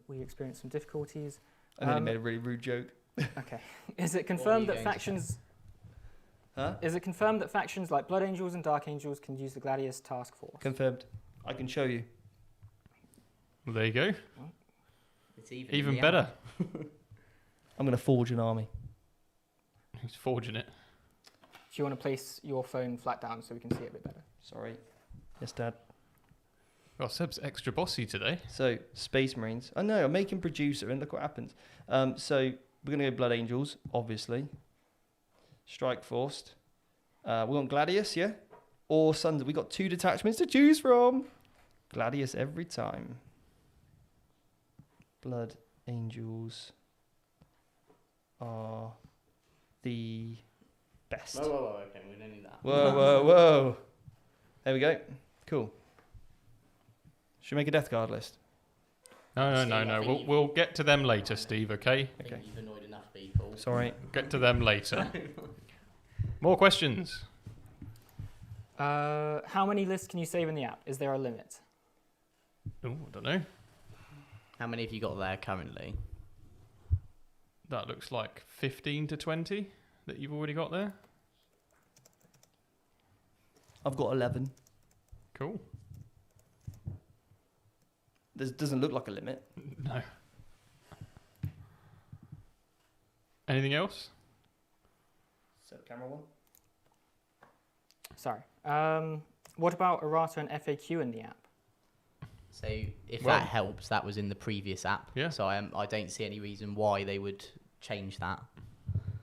we experienced some difficulties. I think made a really rude joke. Okay. Is it confirmed that factions... Is it confirmed that factions like Blood Angels and Dark Angels can use the Gladius task force? Confirmed. I can show you. Well, there you go. It's Even better. I'm going to forge an army. He's forging it. Do you want to place your phone flat down so we can see it a bit better? Sorry. Yes, Dad. Well, Seb's extra bossy today. So, Space Marines. I know, I'm making producer and look what happens. So, we're going to go Blood Angels, obviously. Strike Forced. We want Gladius, yeah? Or Sons. We got 2 detachments to choose from. Gladius every time. Blood Angels are the best. Whoa, okay, we don't need that. Whoa. There we go. Cool. Should we make a death guard list? No. We'll get to them later, Steve, okay? I think you've annoyed enough people. Sorry. Get to them later. More questions? How many lists can you save in the app? Is there a limit? Oh, I don't know. How many have you got there currently? That looks like 15 to 20 that you've already got there. I've got 11. Cool. There doesn't look like a limit. No. Anything else? Set camera one. Sorry. What about errata and FAQ in the app? So if that helps, that was in the previous app. Yeah. So I don't see any reason why they would change that.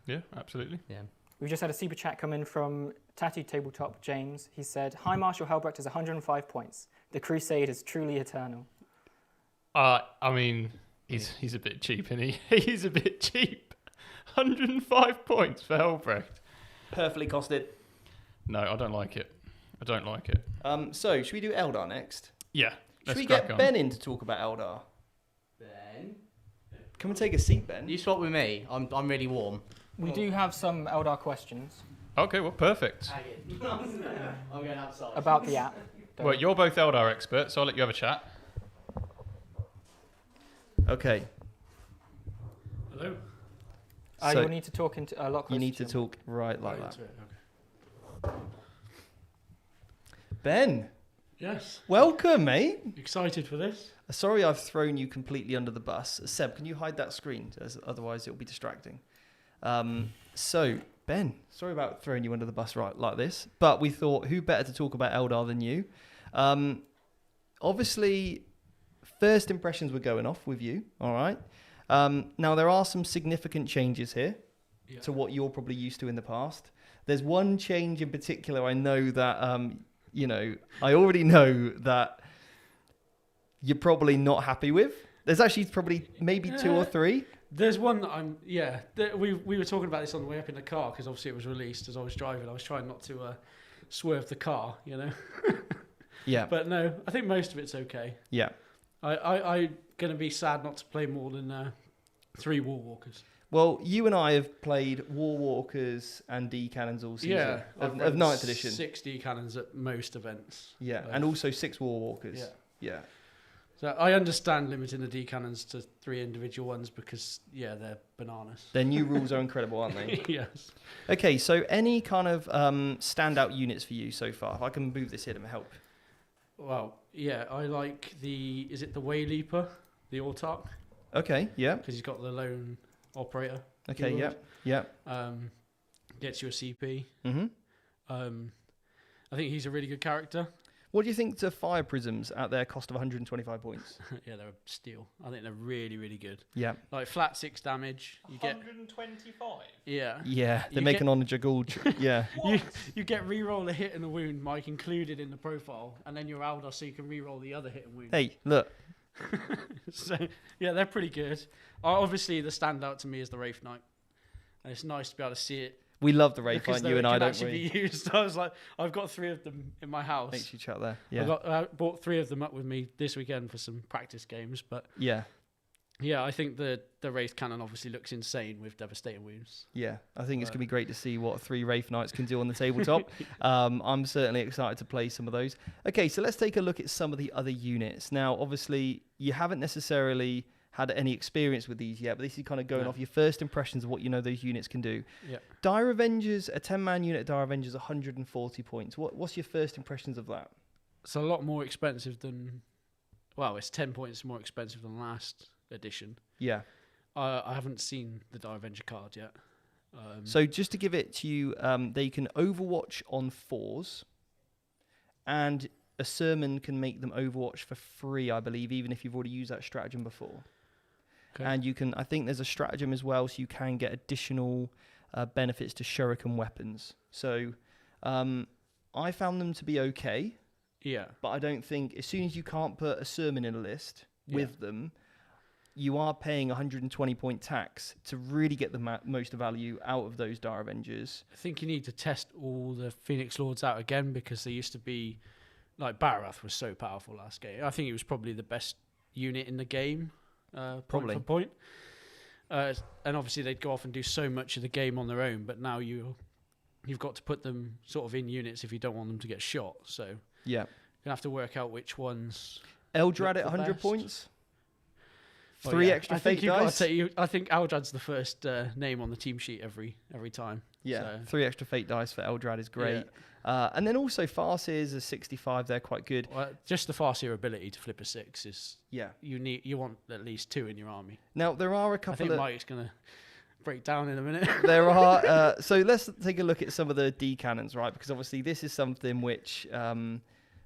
Yeah, absolutely. Yeah. We've just had a super chat come in from Tattooed Tabletop James. He said, "Hi, Marshal Helbrecht has 105 points. The Crusade is truly eternal." I mean, he's a bit cheap, isn't he? He's a bit cheap. 105 points for Helbrecht. Perfectly costed. No, I don't like it. So, should we do Eldar next? Yeah. Should we crack get on. Ben in to talk about Eldar? Ben? Come and take a seat, Ben. You swap with me. I'm really warm. We do have some Eldar questions Okay, well, perfect. I'm going outside. about the app. Well, you're both Eldar experts, so I'll let you have a chat. Okay. Hello. You So, will need to talk into a lot closer. you need to him. talk right like that. Into it, okay. Ben, Yes. welcome, mate. Excited for this? Sorry I've thrown you completely under the bus. Seb, can you hide that screen? Otherwise it'll be distracting. So, Ben, sorry about throwing you under the bus right like this, but we thought who better to talk about Eldar than you? Obviously, first impressions were going off with you, all right? Now, there are some significant changes here to what you're probably used to in the past. There's one change in particular I know that, I already know that you're probably not happy with. There's actually probably maybe 2 or 3. There's one that we were talking about this on the way up in the car because obviously it was released as I was driving. I was trying not to swerve the car, you know. Yeah. But no, I think most of it's okay. Yeah. I'm gonna be sad not to play more than 3 War Walkers. Well, you and I have played War Walkers and D cannons all season I've of run 9th edition. 60 cannons at most events. Yeah, and also 6 War Walkers. Yeah. Yeah. So I understand limiting the D cannons to 3 individual ones because they're bananas. Their new rules are incredible, aren't they? Yes. Okay, so any kind of standout units for you so far? If I can move this here to help. Well, yeah, I like is it the Way Leaper, the Autarch? Okay, yeah. Because he's got the lone operator. Okay, yeah, keyword. yeah. Gets you a CP. Mm-hmm. I think he's a really good character. What do you think to fire prisms at their cost of 125 points? Yeah, they're a steal. I think they're really, really good. Yeah. Like flat 6 damage. You get 125. yeah. Yeah, they're You making on a juggle. Yeah. You get reroll a hit and a wound, Mike, included in the profile, and then you're Aldous, so you can reroll the other hit and wound. Hey, look. So yeah, they're pretty good. Obviously, the standout to me is the Wraith Knight, and it's nice to be able to see it. We love the Wraith Because Knight, you and I, can don't actually we? be used. I was like, I've got 3 of them in my house. Makes you chat there. Yeah. I bought 3 of them up with me this weekend for some practice games. But Yeah. yeah, I think the Wraith Cannon obviously looks insane with devastating wounds. Yeah, I think it's going to be great to see what 3 Wraith Knights can do on the tabletop. I'm certainly excited to play some of those. Okay, so let's take a look at some of the other units. Now, obviously, you haven't necessarily had any experience with these yet, but this is kind of going off your first impressions of what you know those units can do. Yeah. Dire Avengers, a 10-man unit, Dire Avengers, 140 points. What's your first impressions of that? It's a lot more expensive than... Well, it's 10 points more expensive than last edition. Yeah. I haven't seen the Dire Avenger card yet. So just to give it to you, they can Overwatch on 4s, and a Sermon can make them Overwatch for free, I believe, even if you've already used that stratagem before. Okay. And you can, I think there's a stratagem as well, so you can get additional benefits to shuriken weapons. So I found them to be okay, Yeah. but I don't think, as soon as you can't put a Sermon in a list with them, you are paying 120 point tax to really get the most value out of those Dire Avengers. I think you need to test all the Phoenix Lords out again because they used to be... Like, Barath was so powerful last game. I think it was probably the best unit in the game. Probably. Point for point. And obviously they'd go off and do so much of the game on their own, but now you've got to put them sort of in units if you don't want them to get shot. So Yeah. you're going to have to work out which ones... Eldrad at the 100 best. points. Well, 3 yeah. extra I think fate you've got to dice. say, I think Eldrad's the first name on the team sheet every time. Yeah, So, 3 extra fate dice for Eldrad is great. And then also Farseers are 65, they're quite good. well, just the Farseer ability to flip a 6 is... Yeah. You want at least 2 in your army. Now, there are a I couple think of... Mike's going to break down in a minute. There are... so let's take a look at some of the D cannons, right? Because obviously this is something which...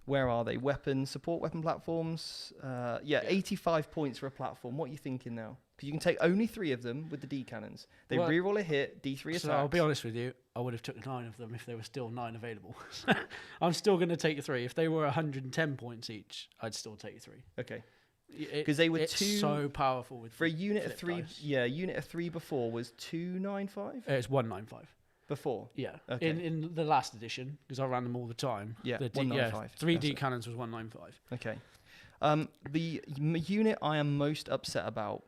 where are they? Weapons, support weapon platforms. 85 points for a platform. What are you thinking now? Because you can take only 3 of them with the D cannons. They Well, reroll a hit, D3 attacks. So I'll be honest with you, I would have took 9 of them if there were still 9 available. I'm still going to take 3. If they were 110 points each, I'd still take 3. Okay. Because 'Cause they were it's 2 so powerful with For a unit of flip 3... dice. Yeah, a unit of 3 before was 295? It's 195. Before? Yeah. Okay. In the last edition, because I ran them all the time. Yeah, the 195. 3 That's D it. cannons was 195. Okay. The unit I am most upset about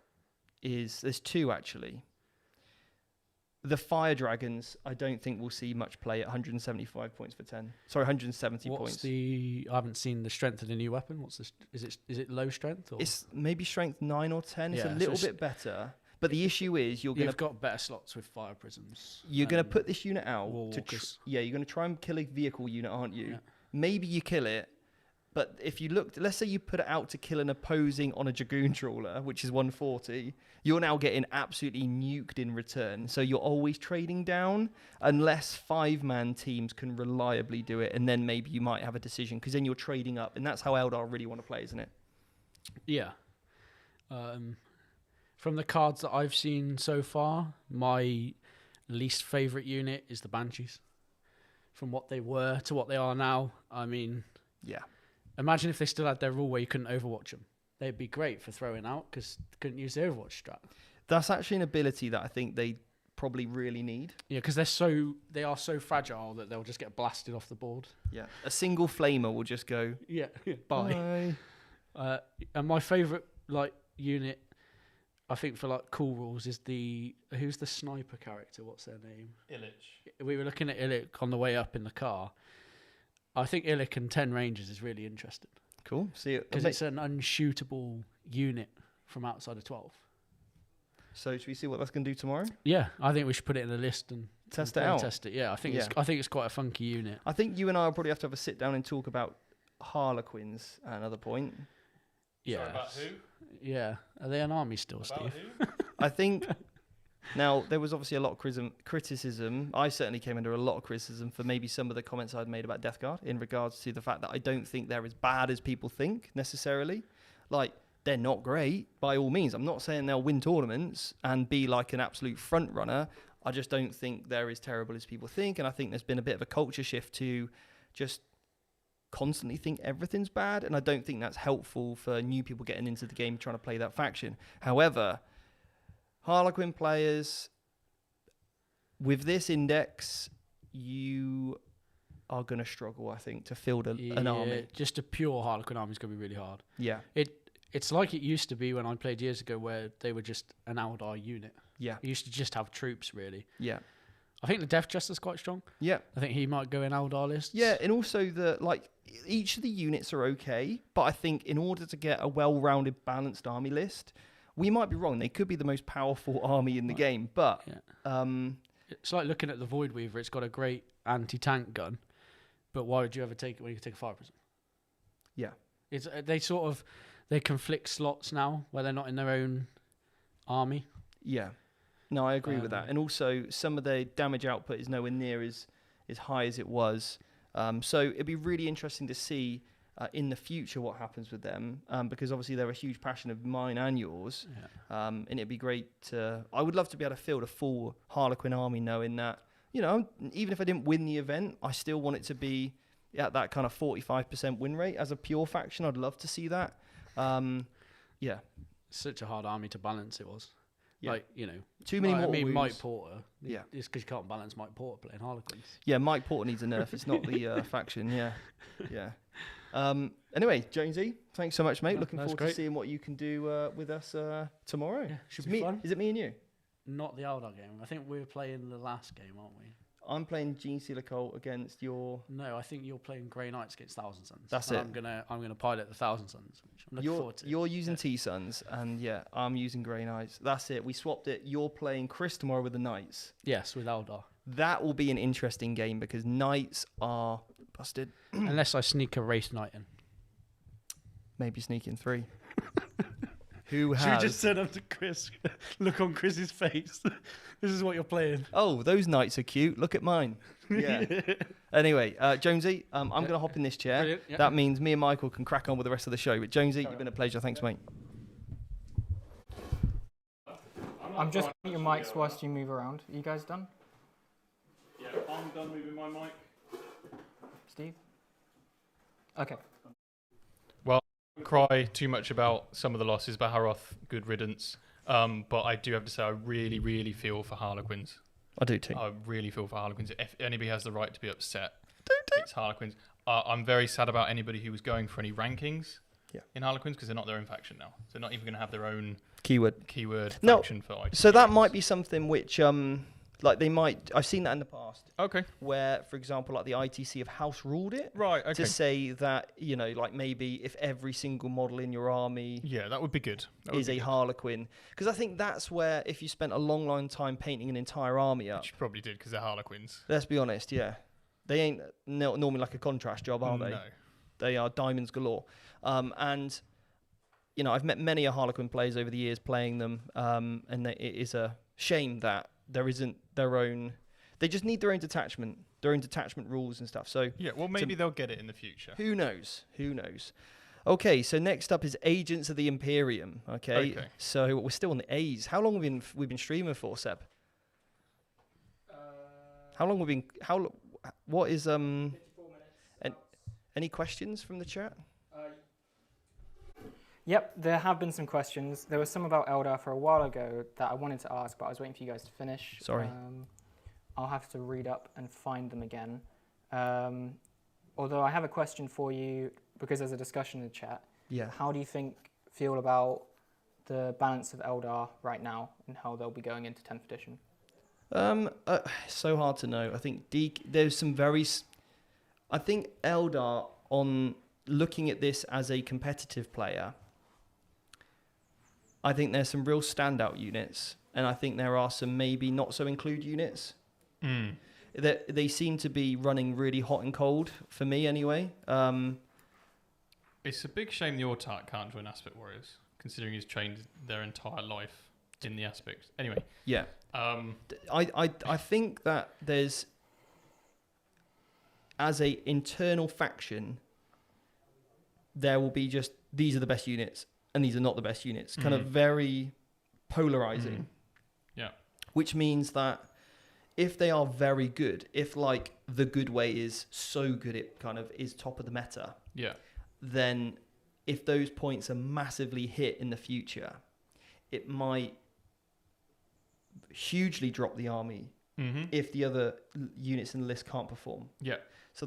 is... There's 2, actually. The Fire Dragons, I don't think we'll see much play at 175 points for 10. Sorry, 170 What's points. I haven't seen the strength of the new weapon. What's this? Is it low strength? Or? It's maybe strength 9 or 10. It's Yeah, a so little it's- bit better. But the issue is you're going You've to... got better slots with fire prisms. You're going to and put this unit out War to... Walkers. you're going to try and kill a vehicle unit, aren't you? Yeah. Maybe you kill it, but if you looked... Let's say you put it out to kill an opposing on a Dragoon Trawler, which is 140, you're now getting absolutely nuked in return. So you're always trading down unless 5-man teams can reliably do it, and then maybe you might have a decision, because then you're trading up, and that's how Eldar really want to play, isn't it? Yeah. From the cards that I've seen so far, my least favourite unit is the Banshees. From what they were to what they are now, I mean, Yeah. imagine if they still had their rule where you couldn't Overwatch them. They'd be great for throwing out because couldn't use the Overwatch strat. That's actually an ability that I think they probably really need. Yeah, because they are so fragile that they'll just get blasted off the board. Yeah, a single flamer will just go. Yeah, bye. And my favourite unit, I think for cool rules, is who's the sniper character? What's their name? Illich. We were looking at Illich on the way up in the car. I think Illich and 10 Rangers is really interesting. Cool. See it because it's an unshootable unit from outside of 12. So should we see what that's going to do tomorrow? Yeah, I think we should put it in the list and test it out. Test it. Yeah, I think it's quite a funky unit. I think you and I will probably have to have a sit down and talk about Harlequins at another point. Yeah. Sorry, about who? Yeah. Are they an army still, About Steve? who? I think now there was obviously a lot of criticism. I certainly came under a lot of criticism for maybe some of the comments I'd made about Death Guard in regards to the fact that I don't think they're as bad as people think necessarily. They're not great by all means. I'm not saying they'll win tournaments and be like an absolute front runner. I just don't think they're as terrible as people think. And I think there's been a bit of a culture shift to just constantly think everything's bad. And I don't think that's helpful for new people getting into the game trying to play that faction. However, Harlequin players, with this index, you are going to struggle, I think, to field an army. Just a pure Harlequin army is going to be really hard. Yeah. It's like it used to be when I played years ago, where they were just an Eldar unit. Yeah. You used to just have troops, really. Yeah. I think the Death Jester's quite strong. Yeah. I think he might go in Eldar lists. Yeah, and also each of the units are okay, but I think in order to get a well-rounded, balanced army list, we might be wrong. They could be the most powerful army in the game, but it's like looking at the Void Weaver. It's got a great anti-tank gun, but why would you ever take it when you can take a fire prison? Yeah. It's they conflict slots now where they're not in their own army. Yeah. No, I agree with that. And also, some of the damage output is nowhere near as high as it was. So it'd be really interesting to see in the future what happens with them, because obviously they're a huge passion of mine and yours. Yeah. And it'd be great I would love to be able to field a full Harlequin army, knowing that, even if I didn't win the event, I still want it to be at that kind of 45% win rate as a pure faction. I'd love to see that. Yeah. Such a hard army to balance it was. Yeah. Too many more wounds. Mike Porter. Yeah. It's because you can't balance Mike Porter playing Harlequins. Yeah, Mike Porter needs a nerf. It's not the faction. Yeah. Yeah. Anyway, Jonesy, thanks so much, mate. Looking forward to seeing what you can do with us tomorrow. Yeah, should be fun. Is it me and you? Not the Eldar game. I think we're playing the last game, aren't we? I'm playing Gene Stealer Cult against your... No, I think you're playing Grey Knights against Thousand Suns. That's it. I'm gonna pilot the Thousand Suns, which I'm looking forward to. You're using T-Suns, and yeah, I'm using Grey Knights. That's it. We swapped it. You're playing Chris tomorrow with the Knights. Yes, with Eldar. That will be an interesting game because Knights are busted. Unless I sneak a Race Knight in. Maybe sneak in 3. Who has... Should we just turn up to Chris? Look on Chris's face. This is what you're playing. Oh, those Knights are cute. Look at mine. Yeah. Anyway, Jonesy, I'm going to hop in this chair. Yep. That means me and Michael can crack on with the rest of the show. But Jonesy, you've been a pleasure. Thanks, mate. I'm just putting your mics whilst you move around. Are you guys done? Yeah, I'm done moving my mic. Steve? Okay. Cry too much about some of the losses, Baharoth, good riddance. But I do have to say, I really, really feel for Harlequins. I do too. I really feel for Harlequins. If anybody has the right to be upset, it's Harlequins. I'm very sad about anybody who was going for any rankings in Harlequins because they're not their own faction now. So they're not even going to have their own keyword faction for ITC. So that might be something which they might... I've seen that in the past. Okay. Where, for example, like the ITC have house ruled it. Right, okay. To say that, maybe if every single model in your army... Yeah, that would be good. Is a Harlequin. Because I think that's where, if you spent a long time painting an entire army up... Which you probably did because they're Harlequins. Let's be honest, yeah. They ain't normally like a contrast job, are they? No. They are diamonds galore. And... I've met many Harlequin players over the years playing them, and it is a shame that there isn't their own... They just need their own detachment rules and stuff. So yeah, well, maybe they'll get it in the future. Who knows? Okay, so next up is Agents of the Imperium. Okay. So we're still on the A's. How long have we been streaming for, Seb? How long have we been... What is... 54 minutes. Any questions from the chat? Yep, there have been some questions. There was some about Eldar for a while ago that I wanted to ask, but I was waiting for you guys to finish. Sorry. I'll have to read up and find them again. Although I have a question for you, because there's a discussion in the chat. Yeah. How do you feel about the balance of Eldar right now and how they'll be going into 10th edition? So hard to know. I think there's some I think Eldar, on looking at this as a competitive player, I think there's some real standout units, and I think there are some maybe not so include units. They seem to be running really hot and cold for me anyway. It's a big shame the Autark can't join Aspect Warriors, considering he's trained their entire life in the Aspects. Anyway. Yeah. I think that there's, as a internal faction, there will be just, these are the best units and these are not the best units. Kind of very polarizing. Yeah. Which means that if they are very good, if like the good way is so good it kind of is top of the meta, then if those points are massively hit in the future, it might hugely drop the army if the other units in the list can't perform. Yeah. So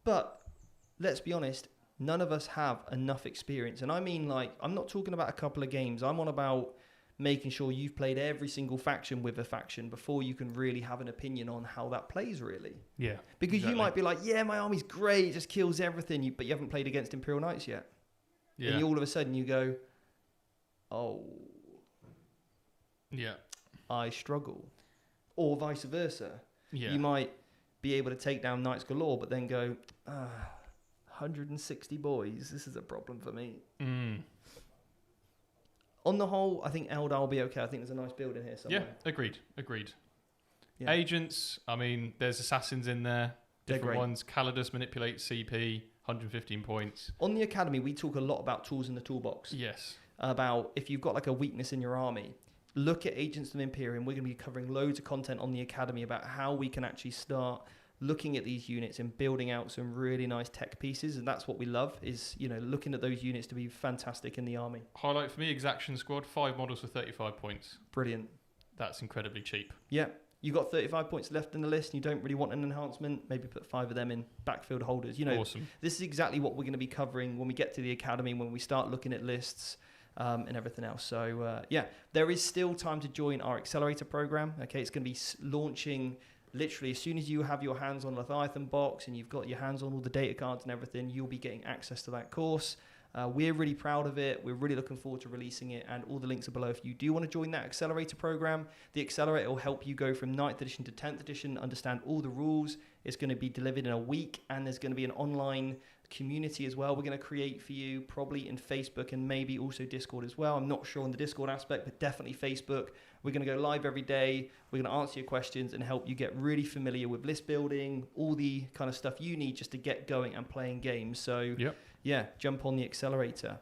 but let's be honest, none of us have enough experience. And I mean, like, I'm not talking about a couple of games. I'm on about making sure you've played every single faction with a faction before you can really have an opinion on how that plays, really. Yeah. Because you might be like, yeah, my army's great, it just kills everything, but you haven't played against Imperial Knights yet. Yeah. And all of a sudden you go, oh. Yeah. I struggle. Or vice versa. Yeah. You might be able to take down Knights galore, but then go, 160 boys, this is a problem for me. On the whole, I think Eldar will be okay. I think there's a nice build in here somewhere. Yeah, agreed. Yeah. Agents, I mean, there's assassins in there. They're Different great. ones. Calidus manipulate CP, 115 points. On the Academy, we talk a lot about tools in the toolbox. Yes. About if you've got like a weakness in your army, look at Agents of Imperium. We're going to be covering loads of content on the Academy about how we can actually start looking at these units and building out some really nice tech pieces. And that's what we love, is, you know, looking at those units to be fantastic in the army. Highlight for me, Exaction Squad, 5 models for 35 points. Brilliant. That's incredibly cheap. Yeah. You got 35 points left in the list and you don't really want an enhancement, maybe put 5 of them in backfield holders. You know, Awesome. This is exactly what we're going to be covering when we get to the Academy, when we start looking at lists and everything else. So, there is still time to join our Accelerator program. Okay, it's going to be launching literally as soon as you have your hands on Leviathan box and you've got your hands on all the data cards and everything, you'll be getting access to that course. We're really proud of it. We're really looking forward to releasing it, and all the links are below. If you do want to join that Accelerator program, the Accelerator will help you go from 9th edition to 10th edition, understand all the rules. It's going to be delivered in a week, and there's going to be an online community as well we're going to create for you, probably in Facebook and maybe also Discord as well. I'm not sure on the Discord aspect, but definitely Facebook. We're going to go live every day. We're going to answer your questions and help you get really familiar with list building, all the kind of stuff you need just to get going and playing games. So jump on the Accelerator.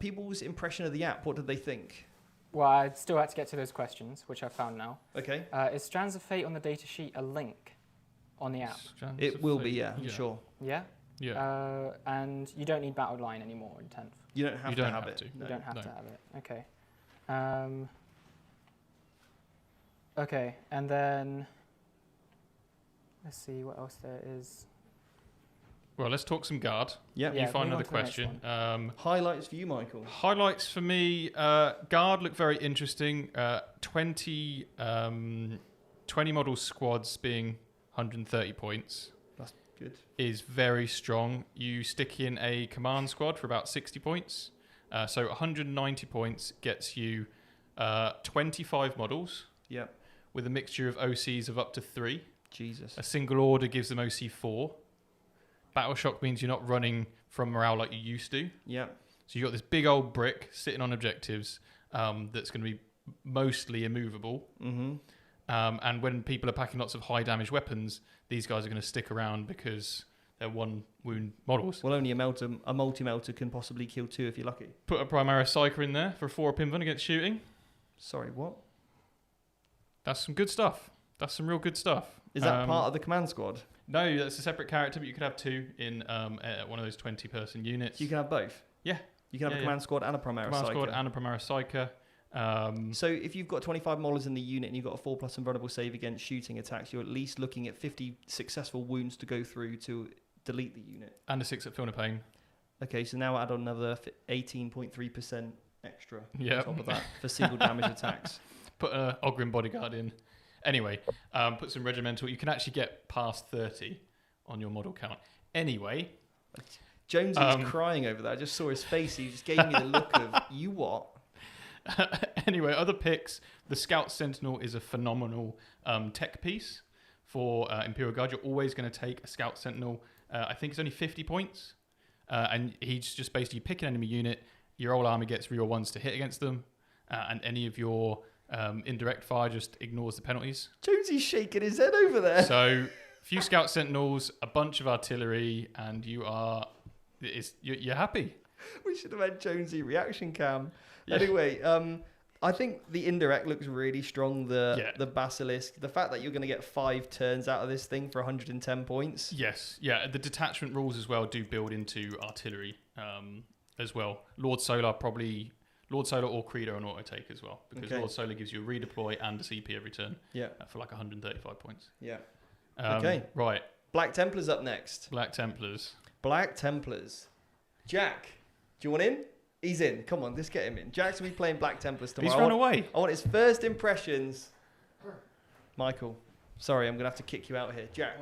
People's impression of the app, what did they think? Well, I still had to get to those questions, which I found now. Okay. Is Strands of Fate on the datasheet a link on the app? It will be, I'm sure. Yeah? Yeah. And you don't need Battle Line anymore in 10th. You don't have to have it. You don't have to have it. Okay. Okay, and then let's see what else there is. Well, let's talk some guard. Yeah. You find move another on to the next question. Highlights for you, Michael. Highlights for me, guard look very interesting. 20 model squads being 130 points. That's good. Is very strong. You stick in a command squad for about 60 points. So 190 points gets you 25 models. Yeah. With a mixture of OCs of up to 3. Jesus. A single order gives them OC 4. Battle Shock means you're not running from morale like you used to. Yeah. So you've got this big old brick sitting on objectives that's going to be mostly immovable. Mm-hmm. And when people are packing lots of high damage weapons, these guys are going to stick around because they're 1 wound models. Well, only a multi-melter can possibly kill 2 if you're lucky. Put a Primaris Psyker in there for a 4 Pinvan against shooting. Sorry, what? That's some good stuff. That's some real good stuff. Is that part of the command squad? No, that's a separate character, but you could have 2 in one of those 20-person units. You can have both? Yeah. You can have a command squad and a Primera Command Psyker. squad and a Primera Psyker. So if you've got 25 models in the unit and you've got a 4+ invulnerable save against shooting attacks, you're at least looking at 50 successful wounds to go through to delete the unit. And a 6 at Feel No Pain. Okay, so now add on another 18.3% extra Yep. on top of that for single damage attacks. Put an Ogrim Bodyguard in. Anyway, put some regimental. You can actually get past 30 on your model count. Anyway. Jonesy was crying over that. I just saw his face. He just gave me the look of, you what? Anyway, other picks. The Scout Sentinel is a phenomenal tech piece for Imperial Guard. You're always going to take a Scout Sentinel. I think it's only 50 points. And he's just basically pick an enemy unit. Your whole army gets real ones to hit against them. And any of your indirect fire just ignores the penalties. Jonesy's shaking his head over there. So, a few Scout Sentinels, a bunch of artillery, and you're happy. We should have had Jonesy reaction cam. Yeah. Anyway, I think the indirect looks really strong. The Basilisk, the fact that you're going to get 5 turns out of this thing for 110 points. Yes, yeah. The detachment rules as well do build into artillery as well. Lord Solar or Credo on auto take as well, because Lord Solar gives you a redeploy and a CP every turn. Yeah, for like 135 points. Yeah. Okay. Right. Black Templars up next. Black Templars. Jack, do you want in? He's in. Come on, let's get him in. Jack's going to be playing Black Templars tomorrow. He's run away. I want his first impressions. Michael, sorry, I'm going to have to kick you out here. Jack,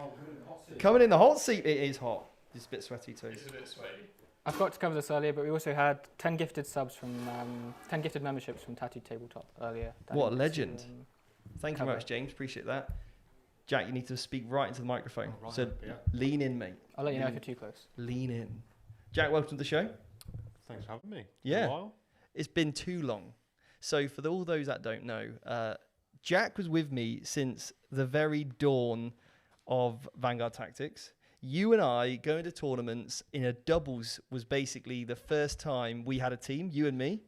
coming in the hot seat. It is hot. It's a bit sweaty too. It's a bit sweaty. I forgot to cover this earlier, but we also had 10 gifted subs from 10 gifted memberships from Tattooed Tabletop earlier. What a legend! Thank you very much, James. Appreciate that. Jack, you need to speak right into the microphone. Right, so lean in, mate. I'll let you know if you're too close. Lean in. Jack, welcome to the show. Thanks for having me. Yeah. A while. It's been too long. So for all those that don't know, Jack was with me since the very dawn of Vanguard Tactics. You and I going to tournaments in a doubles was basically the first time we had a team, you and me.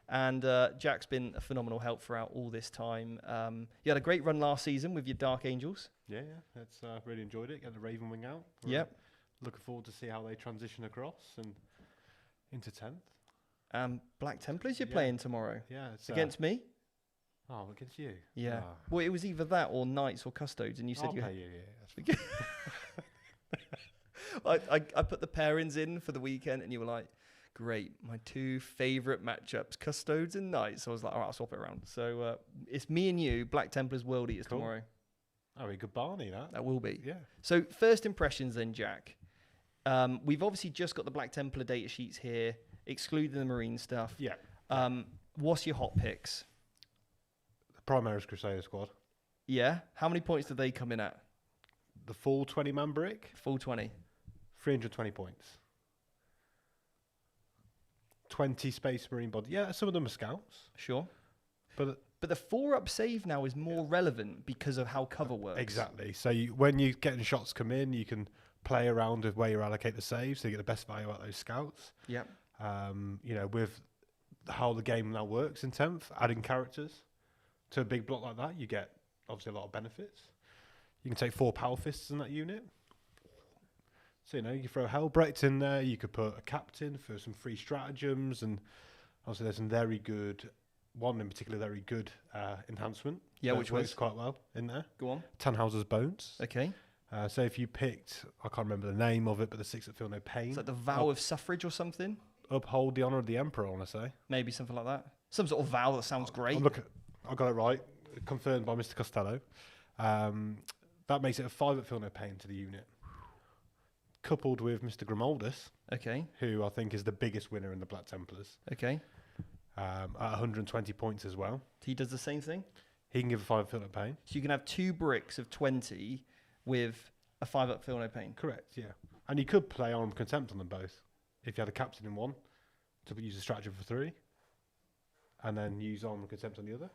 And Jack's been a phenomenal help throughout all this time. You had a great run last season with your Dark Angels. Yeah. It's really enjoyed it. Get the Raven Wing out. Yep. Looking forward to see how they transition across and into 10th. Black Templars you're playing tomorrow. Yeah. It's, against me? Oh, against you? Yeah. Well, it was either that or Knights or Custodes, and you said I'll you pay you. Yeah, that's fine. I put the pairings in for the weekend, and you were like, great, my 2 favourite matchups, Custodes and Knights. So I was like, all right, I'll swap it around. So it's me and you, Black Templars World Eaters tomorrow. Oh, a good Barney, that. That will be. Yeah. So first impressions then, Jack. We've obviously just got the Black Templar data sheets here, excluding the Marine stuff. Yeah. What's your hot picks? Primaris Crusader squad. Yeah. How many points do they come in at? The full 20-man brick. Full 20. 320 points. 20 Space Marine body. Yeah, some of them are scouts. Sure. But the 4-up save now is more relevant because of how cover works. Exactly. So when you're getting shots come in, you can play around with where you allocate the saves, so you get the best value out of those scouts. Yeah. With how the game now works in 10th, adding characters to a big block like that, you get obviously a lot of benefits. You can take 4 Power Fists in that unit. So, you throw Hellbrecht in there, you could put a captain for some free stratagems, and obviously there's some very good, one in particular very good enhancement. Yeah, which which works was? quite well in there. Go on. Tannhauser's Bones. Okay. So if you picked, I can't remember the name of it, but the 6 that feel no pain. It's like the vow of suffrage or something? Uphold the honour of the Emperor, I want to say. Maybe something like that. Some sort of vow that sounds great. I got it right. Confirmed by Mr. Costello. That makes it a 5 that feel no pain to the unit. Coupled with Mr. Grimaldus. Okay. Who I think is the biggest winner in the Black Templars. Okay. At 120 points as well. He does the same thing? He can give a 5 feel no pain. So you can have 2 bricks of 20 with a 5-up feel no pain? Correct, yeah. And you could play Armed Contempt on them both. If you had a captain in one, to use a stratagem for 3. And then use Armed Contempt on the other.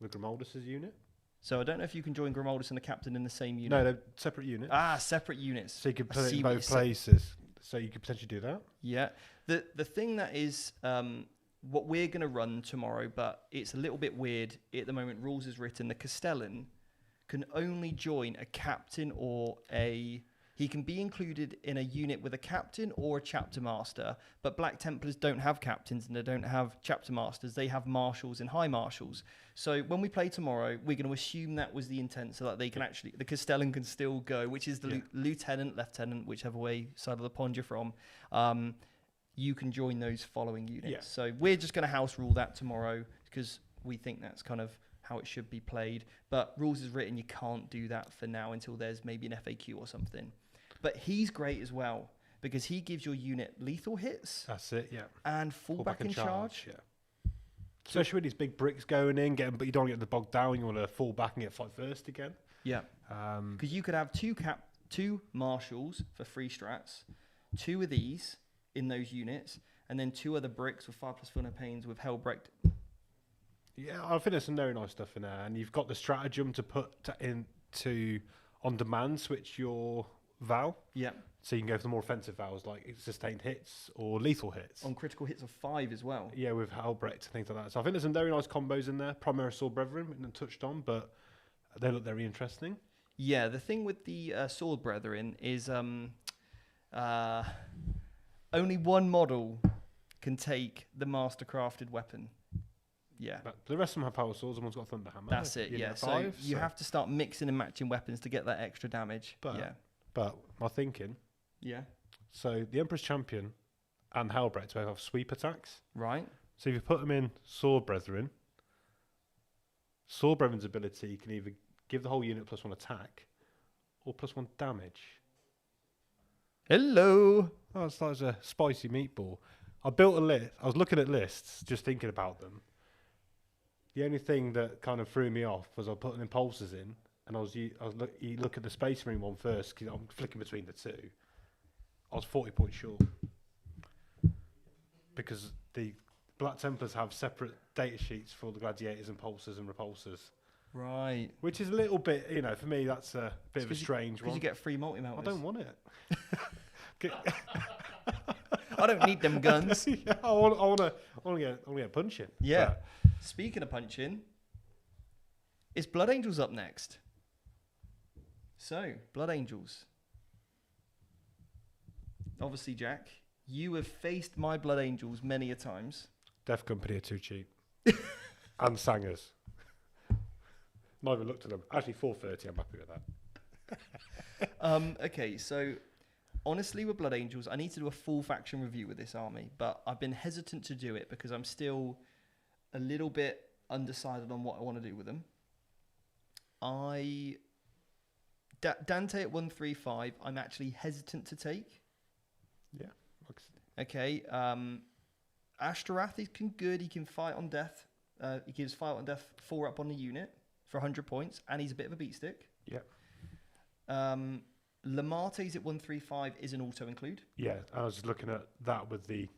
With Grimaldus' unit. So I don't know if you can join Grimaldus and the captain in the same unit. No, they're separate units. Separate units. So you could put it in both places. So you could potentially do that. Yeah. The thing that is what we're going to run tomorrow, but it's a little bit weird at the moment. Rules is written. The Castellan can only join a captain or a He can be included in a unit with a captain or a chapter master, but Black Templars don't have captains and they don't have chapter masters. They have marshals and high marshals. So when we play tomorrow, we're going to assume that was the intent, so that they can actually, the Castellan can still go, which is the lieutenant, lieutenant, whichever way side of the pond you're from. You can join those following units. Yeah. So we're just going to house rule that tomorrow because we think that's kind of how it should be played. But rules is written, you can't do that for now until there's maybe an FAQ or something. But he's great as well because he gives your unit lethal hits. That's it, yeah. And fullback in charge. Yeah. Especially with these big bricks going in, but you don't want to get the bog down. You want to fall back and get fight first again. Yeah. Because you could have two marshals for free strats, 2 of these in those units, and then 2 other bricks with 5+ full no pains with Hellbreak. Yeah, I think there's some very nice stuff in there, and you've got the stratagem to put into on demand switch your Val. Yeah. So you can go for the more offensive Vals like sustained hits or lethal hits. On critical hits of 5 as well. Yeah, with Hellbrecht and things like that. So I think there's some very nice combos in there. Primary Sword Brethren, we didn't touched on, but they look very interesting. Yeah, the thing with the Sword Brethren is only one model can take the master crafted weapon. Yeah. But the rest of them have power swords, and one's got thunder hammer. That's it, yeah. So you have to start mixing and matching weapons to get that extra damage. But my thinking, so the Emperor's Champion and Hellbrecht both have sweep attacks. Right. So if you put them in Sword Brethren's ability can either give the whole unit +1 attack or +1 damage. Hello. Oh, it's like a spicy meatball. I built a list. I was looking at lists, just thinking about them. The only thing that kind of threw me off was I was putting impulses in, and you look at the Space Marine one first, because I'm flicking between the two. I was 40 points short. Because the Black Templars have separate data sheets for the gladiators, impulsors, and repulsors. Right. Which is a little bit, for me, that's a bit of a strange one. Because you get free multi-mounters. I don't want it. I don't need them guns. Yeah, I want to get punching. Yeah. But Speaking of punching, is Blood Angels up next? So, Blood Angels. Obviously, Jack, you have faced my Blood Angels many a times. Death Company are too cheap. And Sangers. Not even looked at them. Actually, 430, I'm happy with that. Okay, so honestly, with Blood Angels, I need to do a full faction review with this army, but I've been hesitant to do it because I'm still a little bit undecided on what I want to do with them. Dante at 135, I'm actually hesitant to take. Yeah. Okay. Ashtaroth is good. He can fight on death. He gives fight on death 4 up on the unit for 100 points, and he's a bit of a beat stick. Yeah. Lamarte's at 135 is an auto include. Yeah, I was looking at that with the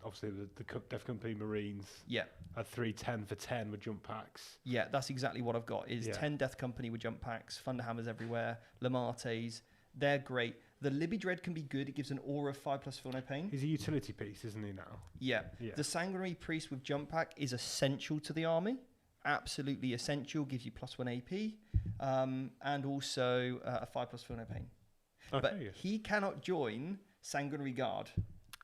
Death Company Marines. Yeah. At 310 for 10 with jump packs. Yeah, that's exactly what I've got. Is 10 Death Company with jump packs, Thunderhammers everywhere, Lamarte's. They're great. The Libby Dread can be good. It gives an aura of 5+ feel no pain. He's a utility piece, isn't he now? Yeah. The Sanguinary Priest with jump pack is essential to the army. Absolutely essential. Gives you +1 AP. And also a 5+ feel no pain. Okay, but he cannot join Sanguinary Guard.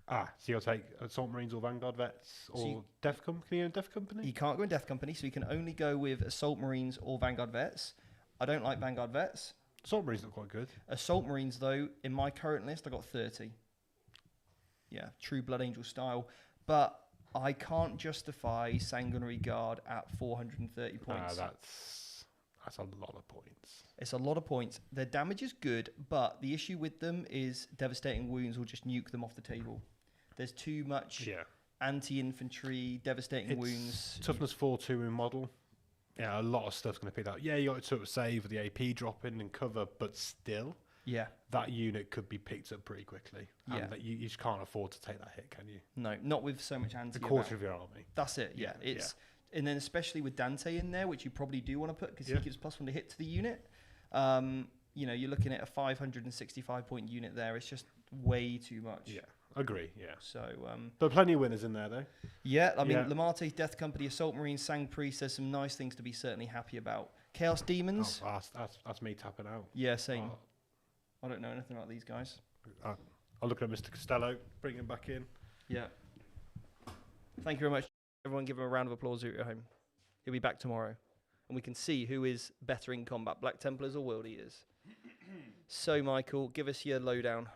So you'll take Assault Marines or Vanguard Vets or Death Company and Death Company? He can't go in Death Company, so he can only go with Assault Marines or Vanguard Vets. I don't like Vanguard Vets. Assault Marines look quite good. Assault Marines, though, in my current list, I got 30. Yeah, true Blood Angel style. But I can't justify Sanguinary Guard at 430 points. That's a lot of points. It's a lot of points. Their damage is good, but the issue with them is Devastating Wounds will just nuke them off the table. There's too much anti-infantry, Devastating Wounds. Toughness 4-2 in model. Yeah, a lot of stuff's going to pick that. Yeah, you got to save with the AP dropping and cover, but still, that unit could be picked up pretty quickly. And that you just can't afford to take that hit, can you? No, not with so much anti. A quarter of your army. That's it. Yeah, and then especially with Dante in there, which you probably do want to put because he gives +1 to hit to the unit. You're looking at a 565 point unit there. It's just way too much. Yeah, agree. Yeah. So, but plenty of winners in there though. Yeah, I mean, Lamarte's Death Company, Assault Marine, Sang Priest. There's some nice things to be certainly happy about. Chaos Demons. Oh, that's me tapping out. Yeah, same. I don't know anything about these guys. I'll look at Mr. Costello, bring him back in. Yeah. Thank you very much. Everyone give him a round of applause at home. He'll be back tomorrow. And we can see who is better in combat, Black Templars or World Eaters. So, Michael, give us your lowdown.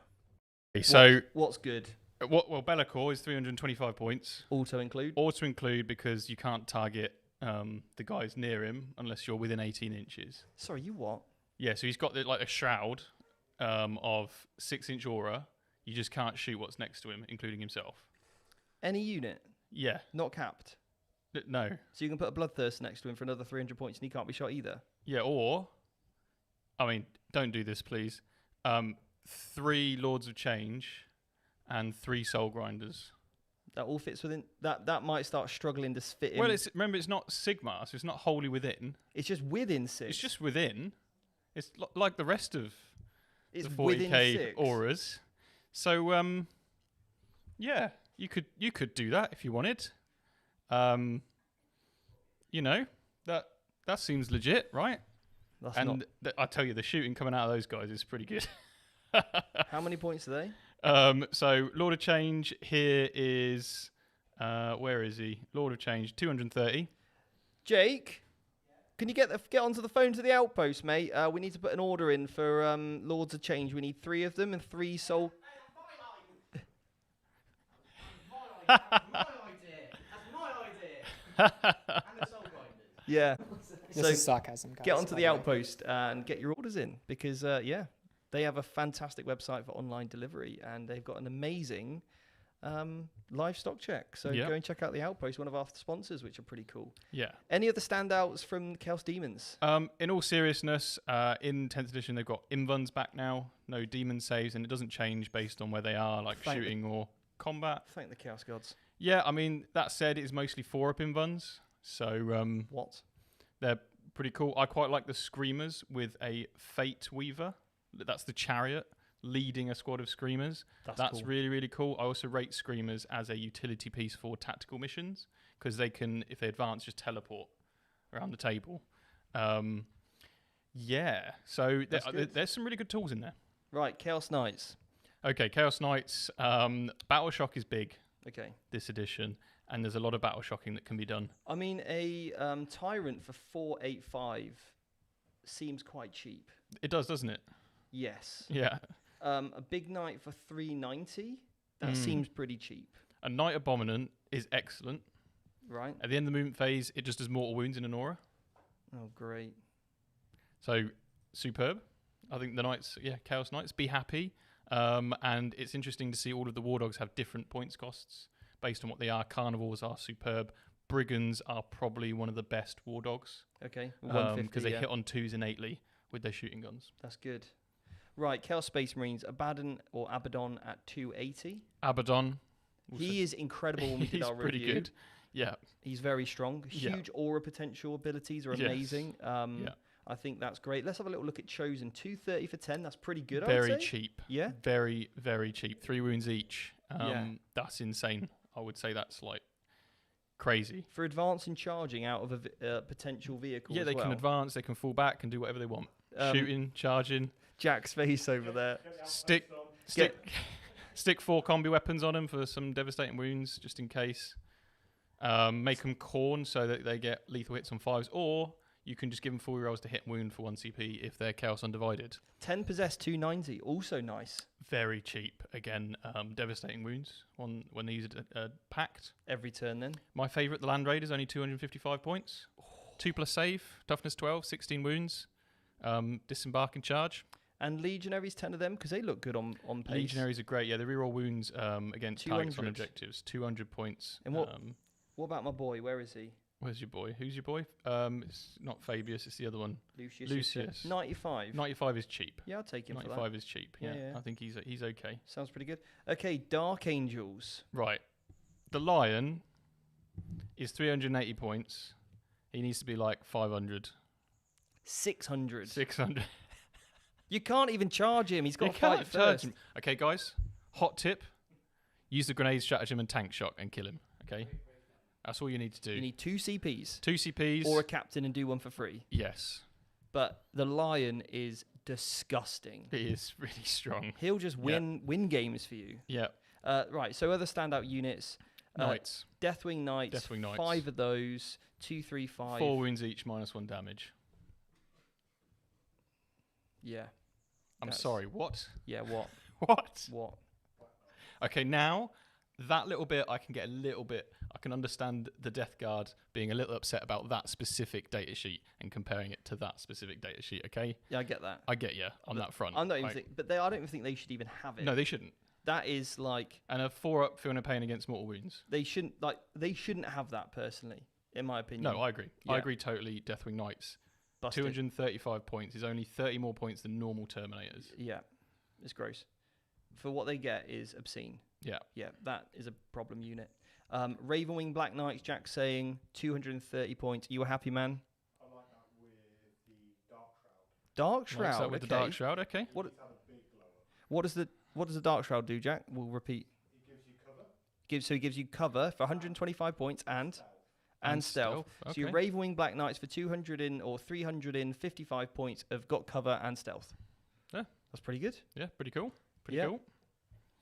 So, What's good? well, Be'lakor is 325 points. Auto include? Auto include because you can't target the guys near him unless you're within 18 inches. Sorry, you what? Yeah, so he's got a shroud of 6-inch aura. You just can't shoot what's next to him, including himself. Any unit? Yeah. Not capped? No. So you can put a Bloodthirst next to him for another 300 points and he can't be shot either? Yeah, or... I mean, don't do this, please. 3 Lords of Change and 3 Soul Grinders. That all fits within... That might start struggling to fit in. Well, remember, it's not Sigma, so it's not wholly within. It's just within 6. It's just within. It's like the rest of It's the within 40k 6. auras. So, yeah, you could do that if you wanted. You know, that seems legit, right? That's And I tell you, the shooting coming out of those guys is pretty good. How many points are they? So Lord of Change here is, where is he? Lord of Change, 230. Jake, can you get onto the phone to the outpost, mate? We need to put an order in for Lords of Change. We need 3 of them and 3 soul. My idea. That's my idea. And the soul grinders. Yeah. This So is sarcasm, guys. get onto by the way. outpost and get your orders in because, yeah, they have a fantastic website for online delivery and they've got an amazing live stock check. So Yeah. go and check out the outpost, one of our sponsors, which are pretty cool. Yeah. Any other standouts from Chaos Demons? In all seriousness, in 10th edition, they've got Invuns back now. No demon saves, and it doesn't change based on where they are, like Thank shooting or combat. Thank the Chaos Gods. Yeah, I mean, that said, it's mostly 4-up Invuns. So What? they're pretty cool. I quite like the Screamers with a Fate Weaver. That's the chariot leading a squad of Screamers. That's cool. really, really cool. I also rate Screamers as a utility piece for tactical missions because they can, if they advance, just teleport around the table. Yeah, so there's some really good tools in there. Right, Chaos Knights. Okay, Chaos Knights. Battle Shock is big Okay. this edition, and there's a lot of battle shocking that can be done. I mean, a Tyrant for 485 seems quite cheap. It does, doesn't it? Yes. Yeah. A Big Knight for 390. That seems pretty cheap, A Knight Abominant is excellent. right? At the end of the movement phase, it just does mortal wounds in an aura. Oh, great. So, superb. I think the Knights, Chaos Knights, be happy. And it's interesting to see all of the War Dogs have different points costs based on what they are. Carnivores are superb. Brigands are probably one of the best War Dogs. Okay. 150. Because they yeah. hit on 2s innately with their shooting guns. That's good. Right, Chaos Space Marines, Abaddon or Abaddon at 280. Abaddon. He is incredible when we did He's our pretty review. good. Yeah. He's very strong. Yeah. Huge aura potential abilities are Yes. amazing. Yeah. I think that's great. Let's have a little look at Chosen. 230 for 10. That's pretty good, I Very would say. cheap. Yeah. Very, very cheap. 3 wounds each. Yeah. That's insane. I would say that's like crazy. For advance and charging out of a potential vehicle Yeah, as they can well. advance, they can fall back, can do whatever they want. Um, Shooting, charging, Jack's face over there. stick 4 combi weapons on them for some devastating wounds, just in case. Make them corn so that they get lethal hits on 5s, or you can just give them 4 rolls to hit and wound for 1 CP if they're Chaos Undivided. 10 possessed 290. Also nice. Very cheap. Again, devastating wounds when these are packed. Every turn then. My favourite, the Land Raider, is only 255 points. 2 plus save, toughness 12, 16 wounds, disembark and charge. And Legionaries, 10 of them, because they look good on pace. Legionaries are great. Yeah, they reroll wounds against targets on 200. objectives. 200 points. And what about my boy? Where is he? Where's your boy? Who's your boy? It's not Fabius. It's the other one. Lucius. Lucius. 95. 95 is cheap. Yeah, I'll take him for that. 95 is cheap. Yeah, Yeah. I think he's okay. Sounds pretty good. Okay, Dark Angels. Right. The Lion is 380 points. He needs to be like 500. 600. 600. You can't even charge him. He's got You to fight can't charge first. him. Okay, guys. Hot tip. Use the grenade stratagem and tank shock and kill him. Okay? That's all you need to do. You need 2 CPs. 2 CPs. Or a captain and do one for free. Yes. But the Lion is disgusting. He is really strong. He'll just win games for you. Yeah. Right, so other standout units. Knights. Deathwing Knights. Deathwing Knights. 5 of those. 2, 3, 5. 4 wounds each, -1 damage. Yeah. I'm That's- sorry, what? Yeah, what? What? What? Okay, now that little bit, I can understand the Death Guard being a little upset about that specific data sheet and comparing it to that specific data sheet, okay? Yeah, I get that. I get you on that front. I'm not even Like, but I don't even think they should even have it. no, they shouldn't. That is like And a 4-up feeling of pain against mortal wounds. they shouldn't have that personally, in my opinion. No, I agree. Yeah. I agree totally. Deathwing Knights, Busted. 235 points is only 30 more points than normal Terminators. Yeah, it's gross. For what they get is obscene. Yeah. Yeah, that is a problem unit. Ravenwing Black Knights, Jack saying 230 points. You a happy man? I like that with the Dark Shroud. Dark Likes Shroud. that with the okay. Dark Shroud, okay. What He's had a big blow up. what does the Dark Shroud do, Jack? We'll repeat. He gives you cover. So he gives you cover for 125 points and stealth. And stealth, So your okay. Ravenwing Black Knights for 355 points have got cover and stealth. Yeah. That's pretty good. Yeah, pretty cool. Pretty Yeah. cool.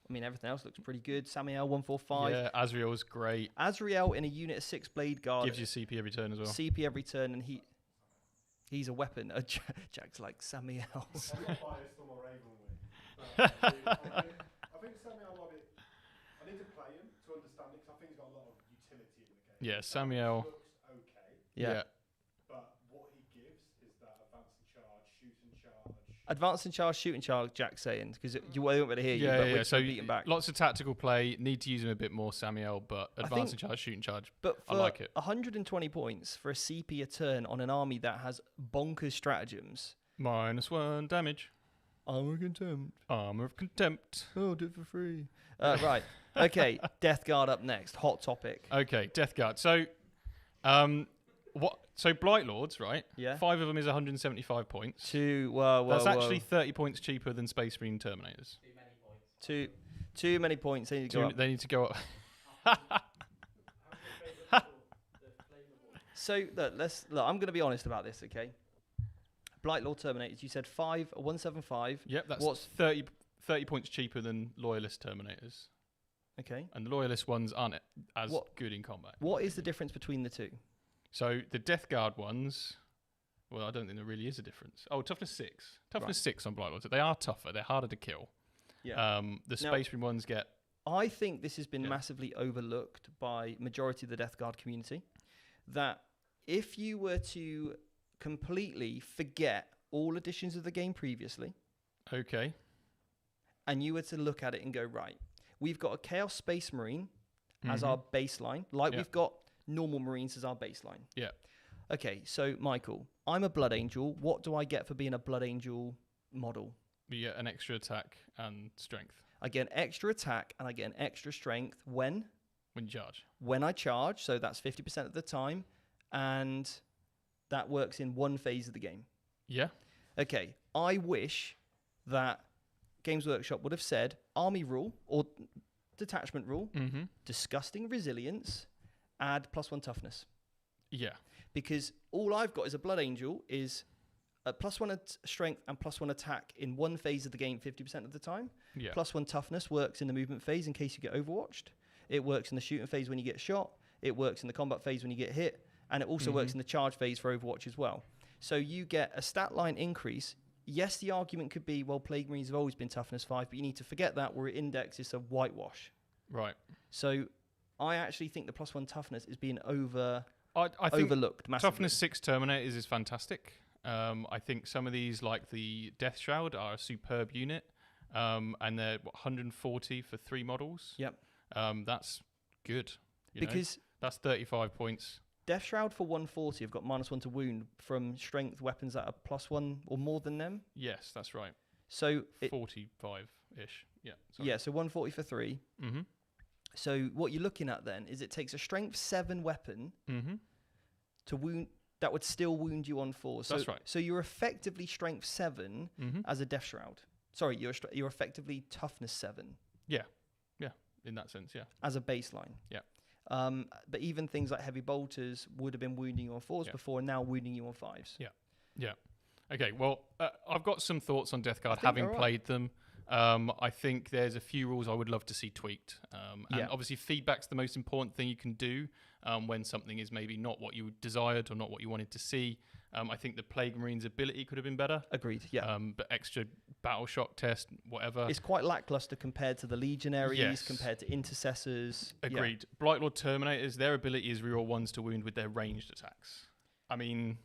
I mean, everything else looks pretty good. Samiel 145. Yeah, Azrael's great. Azrael in a unit of 6 blade guard. Gives you CP every turn as well. CP every turn, and he's a weapon. Jack's like Samiel. I'm not biased on my Ravenwing. I think Samuel might be. I need to play him to understand it because I think he's got a lot of utility in the game. Yeah, Samuel. Looks okay, Yeah. but what he gives is that advance and charge, shoot and charge. Advance and charge, shoot and charge, Jack's saying. Because you won't be able to hear you, Yeah, but yeah. we're So beating back. lots of tactical play. Need to use him a bit more, Samuel, but advance and charge, shoot and charge. But I for like it. 120 points for a CP a turn on an army that has bonkers stratagems. -1 damage. Armor contempt. Armor of Contempt. Oh, do it for free. Right. Okay. Death Guard up next. Hot topic. Okay, Death Guard. So, what? So Blight Lords, right? Yeah. 5 of them is 175 points. That's That's actually 30 points cheaper than Space Marine Terminators. too many points. They need to go up. They need to go up. So look, I'm going to be honest about this, okay? Blight Lord Terminators. You said 175. Yep, that's What's 30 points cheaper than Loyalist Terminators. okay? And the Loyalist ones aren't as What- good in combat. What is the difference between the two? So the Death Guard ones, well, I don't think there really is a difference. Oh, toughness 6. Toughness 6 on Blight Lords. They are tougher. They're harder to kill. Yeah. The Space Marine ones get... I think this has been Yeah. massively overlooked by majority of the Death Guard community. That if you were to completely forget all editions of the game previously, Okay. and you were to look at it and go, right, we've got a Chaos Space Marine as Mhm. our baseline, like Yeah. we've got normal Marines as our baseline. Yeah. Okay, so Michael, I'm a Blood Angel. What do I get for being a Blood Angel model? You get an extra attack and strength I get an extra attack and I get an extra strength when when you charge. I charge, so that's 50% of the time, and that works in one phase of the game. Yeah. Okay, I wish that Games Workshop would have said army rule or detachment rule, Mm-hmm. disgusting resilience, add +1 toughness. Yeah. Because all I've got as a Blood Angel is a +1 strength and +1 attack in one phase of the game 50% of the time. Yeah. +1 toughness works in the movement phase in case you get overwatched. It works in the shooting phase when you get shot. It works in the combat phase when you get hit. And it also works in the charge phase for Overwatch as well. So you get a stat line increase. Yes, the argument could be, well, Plague Marines have always been toughness 5, but you need to forget that where it index is a whitewash. Right. So I actually think the +1 toughness is being I think overlooked massively. Toughness 6 Terminators is fantastic. I think some of these, like the Death Shroud, are a superb unit. And they're 140 for 3 models. Yep. That's good. you know? Because That's 35 points. Death Shroud for 140 have got -1 to wound from strength weapons that are +1 or more than them. Yes, that's right. So 45-ish. Yeah. Sorry. yeah, so 140 for 3. Mm-hmm. So what you're looking at then is it takes a strength 7 weapon Mm-hmm. to wound that would still wound you on 4. So, That's right. So you're effectively strength 7 Mm-hmm. as a Death Shroud. Sorry, you're effectively toughness 7 Yeah. Yeah. In that sense, yeah. as a baseline. Yeah. But even things like heavy bolters would have been wounding you on 4s Yeah. before, and now wounding you on 5s. Yeah. Okay, well, I've got some thoughts on Death Guard, think having they're all played them. I think there's a few rules I would love to see tweaked. Yeah. And obviously feedback's the most important thing you can do when something is maybe not what you desired or not what you wanted to see. I think the Plague Marine's ability could have been better. Agreed. Yeah. But extra battle shock test, whatever. It's quite lackluster compared to the Legionaries, Yes. compared to Intercessors. Yeah. Agreed. Blightlord Terminators, their ability is reroll 1s to wound with their ranged attacks. I mean,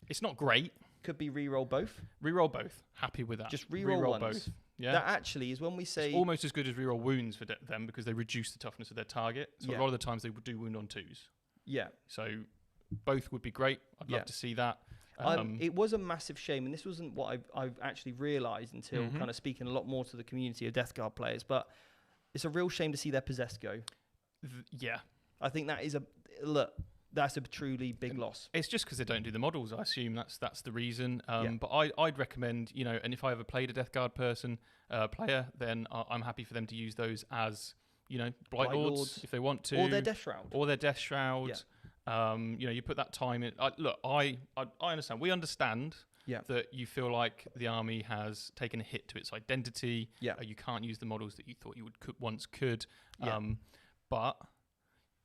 it's not great. Could be reroll both. Reroll both. Happy with that. Just reroll ones. both. Yeah. That actually is when we say It's almost as good as reroll wounds for them because they reduce the toughness of their target. So Yeah. a lot of the times they would do wound on 2s. yeah. So both would be great. I'd Yeah. love to see that. It was a massive shame, and this wasn't what I've actually realised until Mhm. kind of speaking a lot more to the community of Death Guard players. But it's a real shame to see their possessed go. Yeah. I think that is that's a truly big loss. It's just because they don't do the models. I assume that's the reason. Yeah. But I'd recommend, and if I ever played a Death Guard player, then I'm happy for them to use those as, Blight Lords if they want to. Or their Death Shroud. Or their Death Shroud. You put that time in. I understand. We understand Yeah. that you feel like the army has taken a hit to its identity. Yeah. You can't use the models that you thought you once could. Yeah. But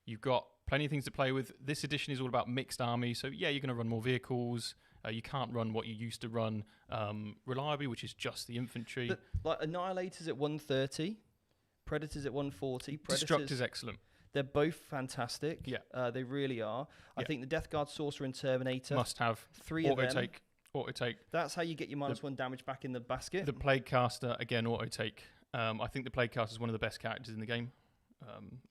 you've got plenty of things to play with. This edition is all about mixed army. So, yeah, you're going to run more vehicles. You can't run what you used to run reliably, which is just the infantry. But, like Annihilators at 130, Predators at 140. Destructor's excellent. They're both fantastic. Yeah. They really are. I Yeah. think the Death Guard Sorcerer and Terminator. Must have. Three of them. Auto take. That's how you get your -1 damage back in the basket. The Plague Caster, again, auto take. I think the Plague Caster is one of the best characters in the game.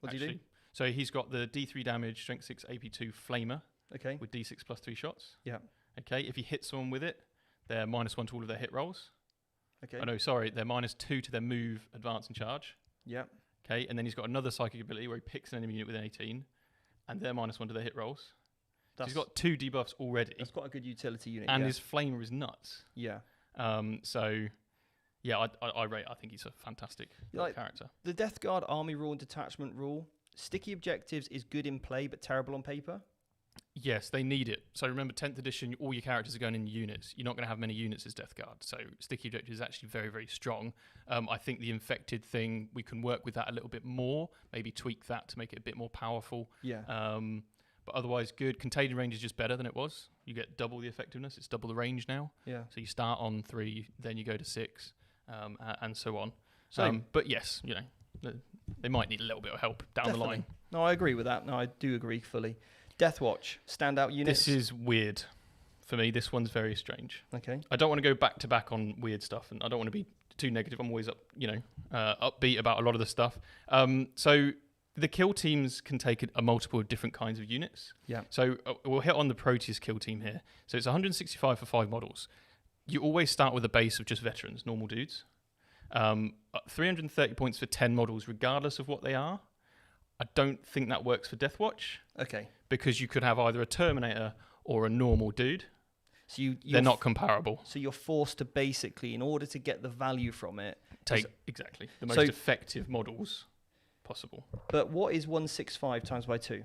What do you do? So he's got the D3 damage, Strength 6, AP2 Flamer Okay. with D6 plus 3 shots. Yeah. Okay, if you hit someone with it, they're -1 to all of their hit rolls. Okay. Oh no, sorry, they're -2 to their move, advance, and charge. Yeah. Okay, and then he's got another psychic ability where he picks an enemy unit with an 18, and they're -1 to their hit rolls. So he's got 2 debuffs already, That's quite a good utility unit. and yeah. his Flamer is nuts. Yeah. So, yeah, I think he's a fantastic character. The Death Guard army rule and detachment rule. Sticky objectives is good in play, but terrible on paper. Yes, they need it. So remember, 10th edition, all your characters are going in units. You're not going to have many units as Death Guard. So sticky objective is actually very, very strong. I think the infected thing, we can work with that a little bit more. Maybe tweak that to make it a bit more powerful. Yeah. But otherwise, good. Contagion range is just better than it was. You get double the effectiveness. It's double the range now. Yeah. So you start on 3, then you go to 6, and so on. So, but yes, they might need a little bit of help down the line. No, I agree with that. No, I do agree fully. Death Watch, standout units. This is weird for me. This one's very strange. Okay. I don't want to go back to back on weird stuff, and I don't want to be too negative. I'm always upbeat about a lot of the stuff. So the kill teams can take a multiple of different kinds of units. Yeah. So we'll hit on the Proteus kill team here. So it's 165 for 5 models. You always start with a base of just veterans, normal dudes. 330 points for 10 models, regardless of what they are. I don't think that works for Death Watch. Okay. Because you could have either a Terminator or a normal dude. So they're not comparable. So you're forced to basically, in order to get the value from it, take exactly the most effective models possible. But what is 165 times by 2?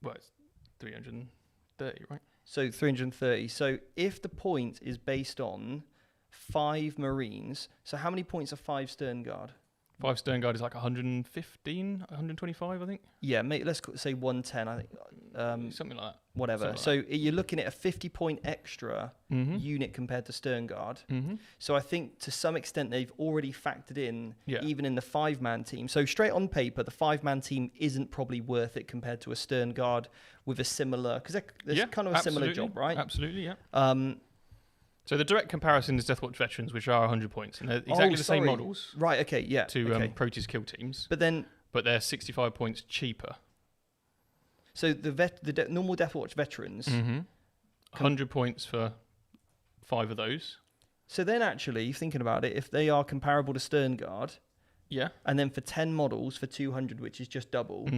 Well, it's 330, right? So 330. So if the point is based on 5 Marines, so how many points are 5 Stern Guard? 5 Stern Guard is like 115, 125, I think. Yeah, let's say 110, I think. Something like that. Whatever. Something So you're looking at a 50-point extra unit compared to Stern Guard. Mm-hmm. So I think to some extent they've already factored in, Yeah. even in the 5-man team. So straight on paper, the 5-man team isn't probably worth it compared to a Stern Guard with a similar, because they're kind of a similar job, right? Absolutely, yeah. So the direct comparison is Death Watch veterans, which are 100 points, and they're exactly the same models. Right. Okay. Yeah. To Proteus kill teams, but they're 65 points cheaper. So the normal Death Watch veterans, 100 points for 5 of those. So then, actually, thinking about it, if they are comparable to Stern Guard, yeah, and then for 10 models for 200, which is just double,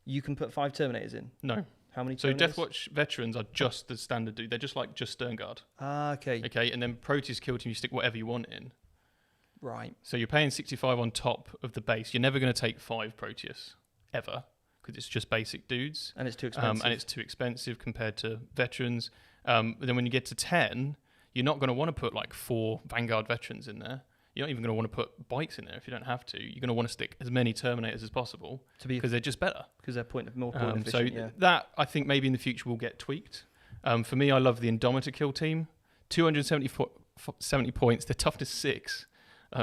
you can put 5 Terminators in. No. How many Terminators? So Death Watch veterans are just the standard dude. They're just Stern Guard. Ah, okay. Okay, and then Proteus kill team, you stick whatever you want in. Right. So you're paying 65 on top of the base. You're never going to take 5 Proteus, ever, because it's just basic dudes. And it's too expensive. And it's too expensive compared to veterans. But then when you get to 10, you're not going to want to put like 4 Vanguard veterans in there. You're not even going to want to put bikes in there if you don't have to. You're going to want to stick as many Terminators as possible because they're just better. Because they're more point So efficient. Yeah. that, I think, maybe in the future will get tweaked. For me, I love the Indomitor kill team. 270 points. They're toughness 6.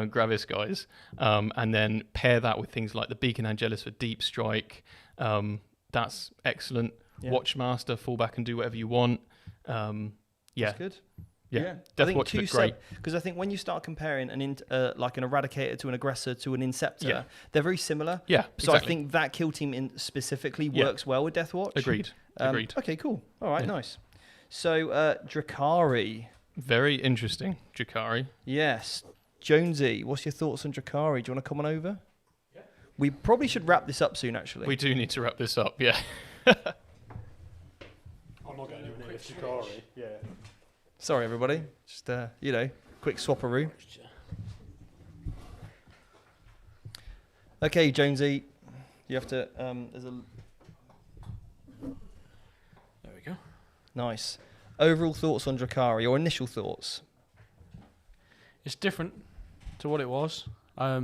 Gravis guys, and then pair that with things like the Beacon Angelus for deep strike. That's excellent. Yeah. Watchmaster, fall back and do whatever you want. Yeah, That's good. yeah. I think Deathwatch look great. Because I think when you start comparing like an Eradicator to an Aggressor to an Inceptor, they're very similar. Yeah, So exactly. I think that kill team specifically works well with Deathwatch. Agreed. Agreed. Okay, cool. All right, Yeah. nice. So Drakari. Very interesting, Drakari. Yes. Jonesy, what's your thoughts on Drakari? Do you want to come on over? Yeah. We probably should wrap this up soon, actually. We do need to wrap this up. Yeah. I'm not going to with Shikari. Yeah. Sorry, everybody. Just, quick swapperoo. Okay, Jonesy. You have to... there's a... There we go. Nice. Overall thoughts on Drakari, or initial thoughts? It's different to what it was. I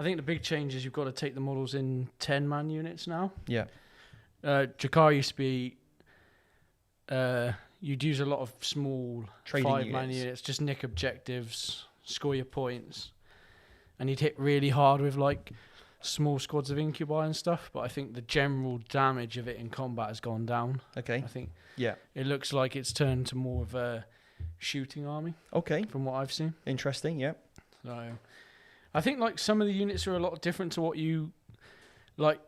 think the big change is you've got to take the models in 10-man units now. Yeah. Drakari used to be... you'd use a lot of small Trading 5-man units, just nick objectives, score your points, and you'd hit really hard with like small squads of incubi and stuff. But I think the general damage of it in combat has gone down. Okay. I think Yeah. it looks like it's turned to more of a shooting army Okay. from what I've seen. Interesting, yeah. So I think like some of the units are a lot different to what you like.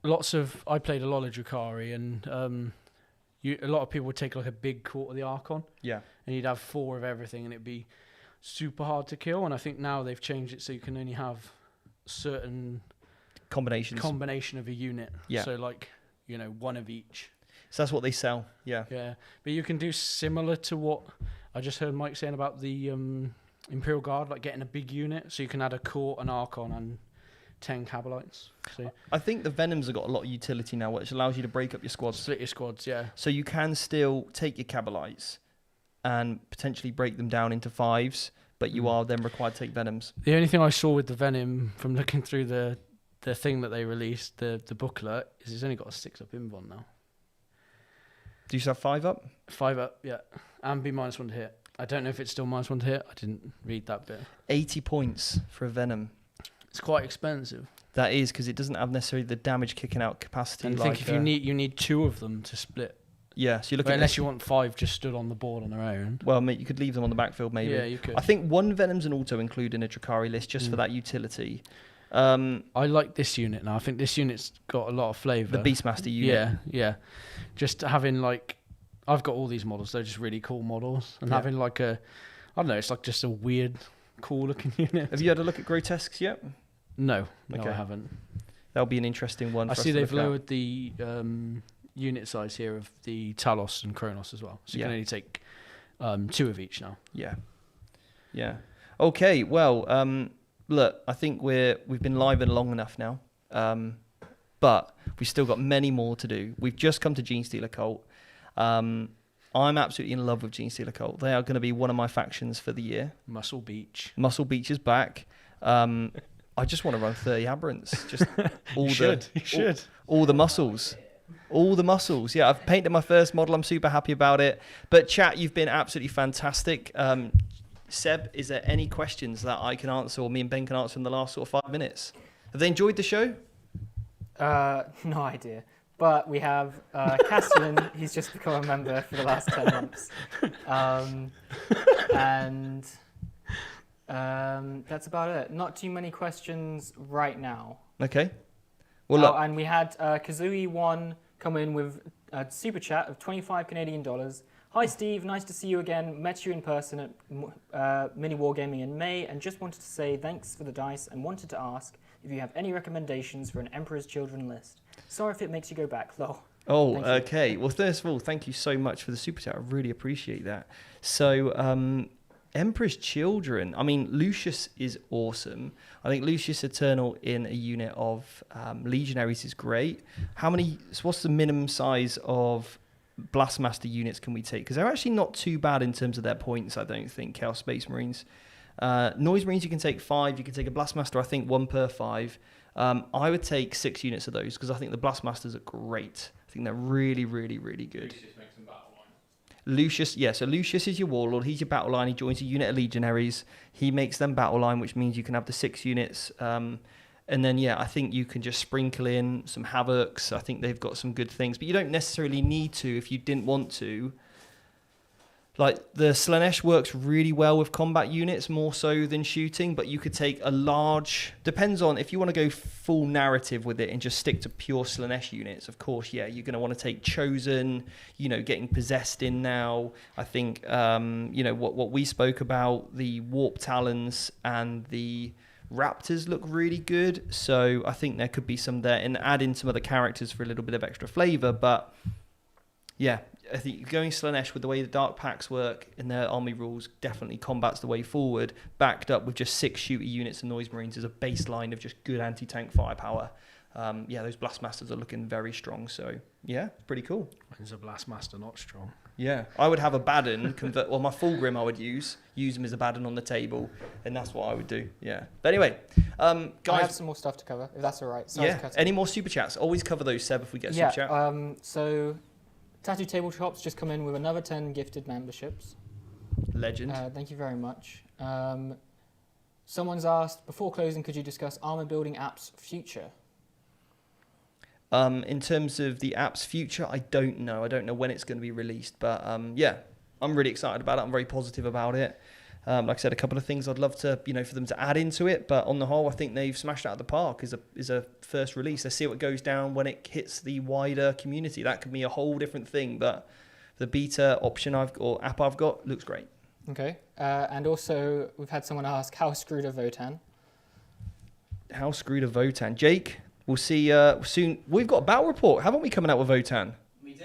I played a lot of Drakari, and a lot of people would take like a big Court of the Archon, Yeah. and you'd have 4 of everything, and it'd be super hard to kill. And I think now they've changed it so you can only have certain Combinations. combination of a unit. Yeah. So like, one of each. So that's what they sell, yeah. Yeah. But you can do similar to what I just heard Mike saying about the Imperial Guard, like getting a big unit. So you can add a Court, an Archon, and 10 Cabalites. So I think the Venoms have got a lot of utility now, which allows you to break up your squads. split your squads, yeah. So you can still take your Cabalites and potentially break them down into 5s, but you are then required to take Venoms. The only thing I saw with the Venom from looking through the thing that they released, the booklet, is it's only got a 6-up invuln now. Do you still have 5 up? 5 up, yeah. And be -1 to hit. I don't know if it's still -1 to hit. I didn't read that bit. 80 points for a Venom. It's quite expensive. That is, because it doesn't have necessarily the damage kicking out capacity. And I think if you need 2 of them to split. Yeah, so you're looking Unless you want 5 just stood on the board on their own. Well, mate, you could leave them on the backfield maybe. Yeah, you could. I think 1 Venom's an auto include in a Drakari list just for that utility. I like this unit now. I think this unit's got a lot of flavour. The Beastmaster unit. Yeah. Just having like, I've got all these models. They're just really cool models, and having like I don't know, it's like just a weird, cool looking unit. Have you had a look at Grotesques yet? No, Okay. I haven't. That'll be an interesting one. I for us see to they've look at. lowered the unit size here of the Talos and Kronos as well, so you can only take 2 of each now. Yeah. Okay. Well, look, I think we've been live and long enough now, but we've still got many more to do. We've just come to Gene Stealer Cult. I'm absolutely in love with Gene Stealer Cult. They are going to be one of my factions for the year. Muscle Beach. Muscle Beach is back. I just want to run 30 aberrants. Just all all the muscles. All the muscles. Yeah, I've painted my first model. I'm super happy about it. But chat, you've been absolutely fantastic. Seb, is there any questions that I can answer or me and Ben can answer in the last sort of 5 minutes? Have they enjoyed the show? No idea. But we have Castellan, he's just become a member for the last 10 months. And that's about it. Not too many questions right now. Okay. Well, look. And we had Kazooie1 come in with a super chat of 25 Canadian dollars. Hi Steve, nice to see you again. Met you in person at Mini Wargaming in May and just wanted to say thanks for the dice and wanted to ask if you have any recommendations for an Emperor's Children list. Sorry if it makes you go back, lol. Oh, Thank you. okay. Well, first of all, thank you so much for the super chat. I really appreciate that. So, Emperor's Children. I mean, Lucius is awesome. I think Lucius Eternal in a unit of Legionaries is great. What's the minimum size of Blastmaster units can we take? Because they're actually not too bad in terms of their points, I don't think, Chaos Space Marines. Noise Marines, you can take 5. You can take a Blastmaster, I think 1 per 5. I would take 6 units of those because I think the Blastmasters are great. I think they're really, really, really good. Lucius, yeah, so Lucius is your Warlord. He's your battle line. He joins a unit of Legionaries. He makes them battle line, which means you can have the 6 units. And then, yeah, I think you can just sprinkle in some Havocs. I think they've got some good things. But you don't necessarily need to if you didn't want to. Like, the Slanesh works really well with combat units, more so than shooting. But you could take a large... Depends on if you want to go full narrative with it and just stick to pure Slanesh units. Of course, yeah, you're going to want to take Chosen, you know, getting Possessed in now. I think, you know, what we spoke about, the Warp Talons and the... Raptors look really good, so I think there could be some there, and add in some other characters for a little bit of extra flavour. But yeah, I think going Slanesh with the way the Dark Packs work in their army rules, definitely combat's the way forward, backed up with just 6 shooter units and Noise Marines as a baseline of just good anti-tank firepower. Yeah, those Blastmasters are looking very strong, so yeah, pretty cool. When's a Blastmaster not strong? Yeah, I would have a Baden convert. Well, my Fulgrim I would use him as a Baden on the table, and that's what I would do. Yeah, but anyway, I guys. have some more stuff to cover, if that's all right. Sorry to Yeah. cut in. Any more super chats? Always cover those, Seb, if we get a super chat. So Tattoo Tabletops just come in with another 10 gifted memberships. Legend. Thank you very much. Someone's asked, before closing, could you discuss armor building apps future? In terms of the app's future, I don't know. I don't know when it's going to be released, but yeah, I'm really excited about it. I'm very positive about it. Like I said, a couple of things I'd love to, you know, for them to add into it, but on the whole, I think they've smashed it out of the park as a first release. Let's see what goes down when it hits the wider community. That could be a whole different thing, but the beta option app I've got looks great. Okay. And also, we've had someone ask, how screwed are Votan? How screwed are Votan? Jake, we'll see soon. We've got a battle report, haven't we, coming out with Votan? We do.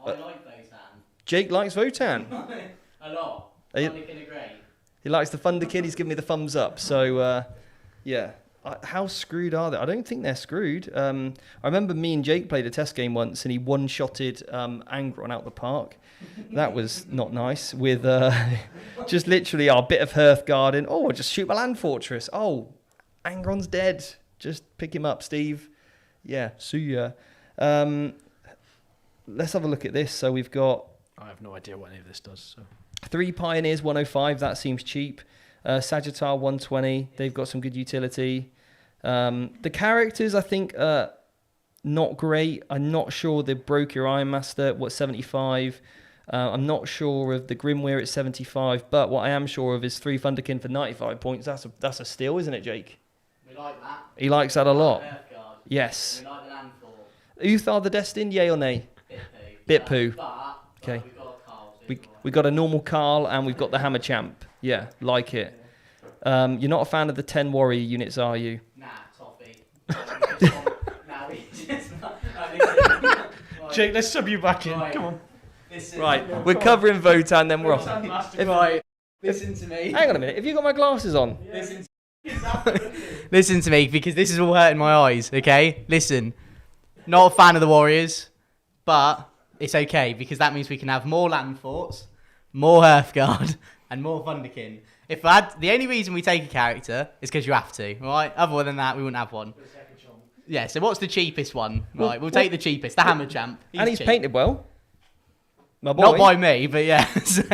I like Votan. Jake likes Votan. A lot. Are Funderkin are great. He likes the Thunderkid. He's giving me the thumbs up. So, yeah. How screwed are they? I don't think they're screwed. I remember me and Jake played a test game once, and he one-shotted Angron out the park. That was not nice. With just literally our bit of Hearthguard. Oh, I'll just shoot my land fortress. Oh, Angron's dead. Just pick him up, Steve. Yeah, see ya. Let's have a look at this. So we've got... I have no idea what any of this does. So 3 Pioneers 105, that seems cheap. Sagittar 120, they've got some good utility. The characters, I think, not great. I'm not sure the Broke Your Ironmaster, 75. I'm not sure of the Grimweir at 75, but what I am sure of is 3 Thunderkin for 95 points. That's a steal, isn't it, Jake? We like that. He likes that a lot. Hearthguard. Yes. We like the landfall. Uthar the Destined, yay or nay? Bit poo. But Okay. we've got a Carl. We got a normal Carl and we've got the Hammer Champ. Yeah, like it. You're not a fan of the 10 warrior units, are you? Nah, toffee. Nah, we just listen. Jake, let's sub you back in. Right. Come on. Listen. Right, we're covering Votan, then we're off. Right. Listen to me. Hang on a minute, have you got my glasses on? Listen to me, because this is all hurting my eyes, okay? Listen. Not a fan of the Warriors, but it's okay, because that means we can have more land forts, more Hearthguard, and more Thunderkin. The only reason we take a character is because you have to, right? Other than that, we wouldn't have one. Yeah, so what's the cheapest one? Right, we'll take the cheapest, the Hammer Champ. He's cheap. painted well. My boy. Not by me, but yeah.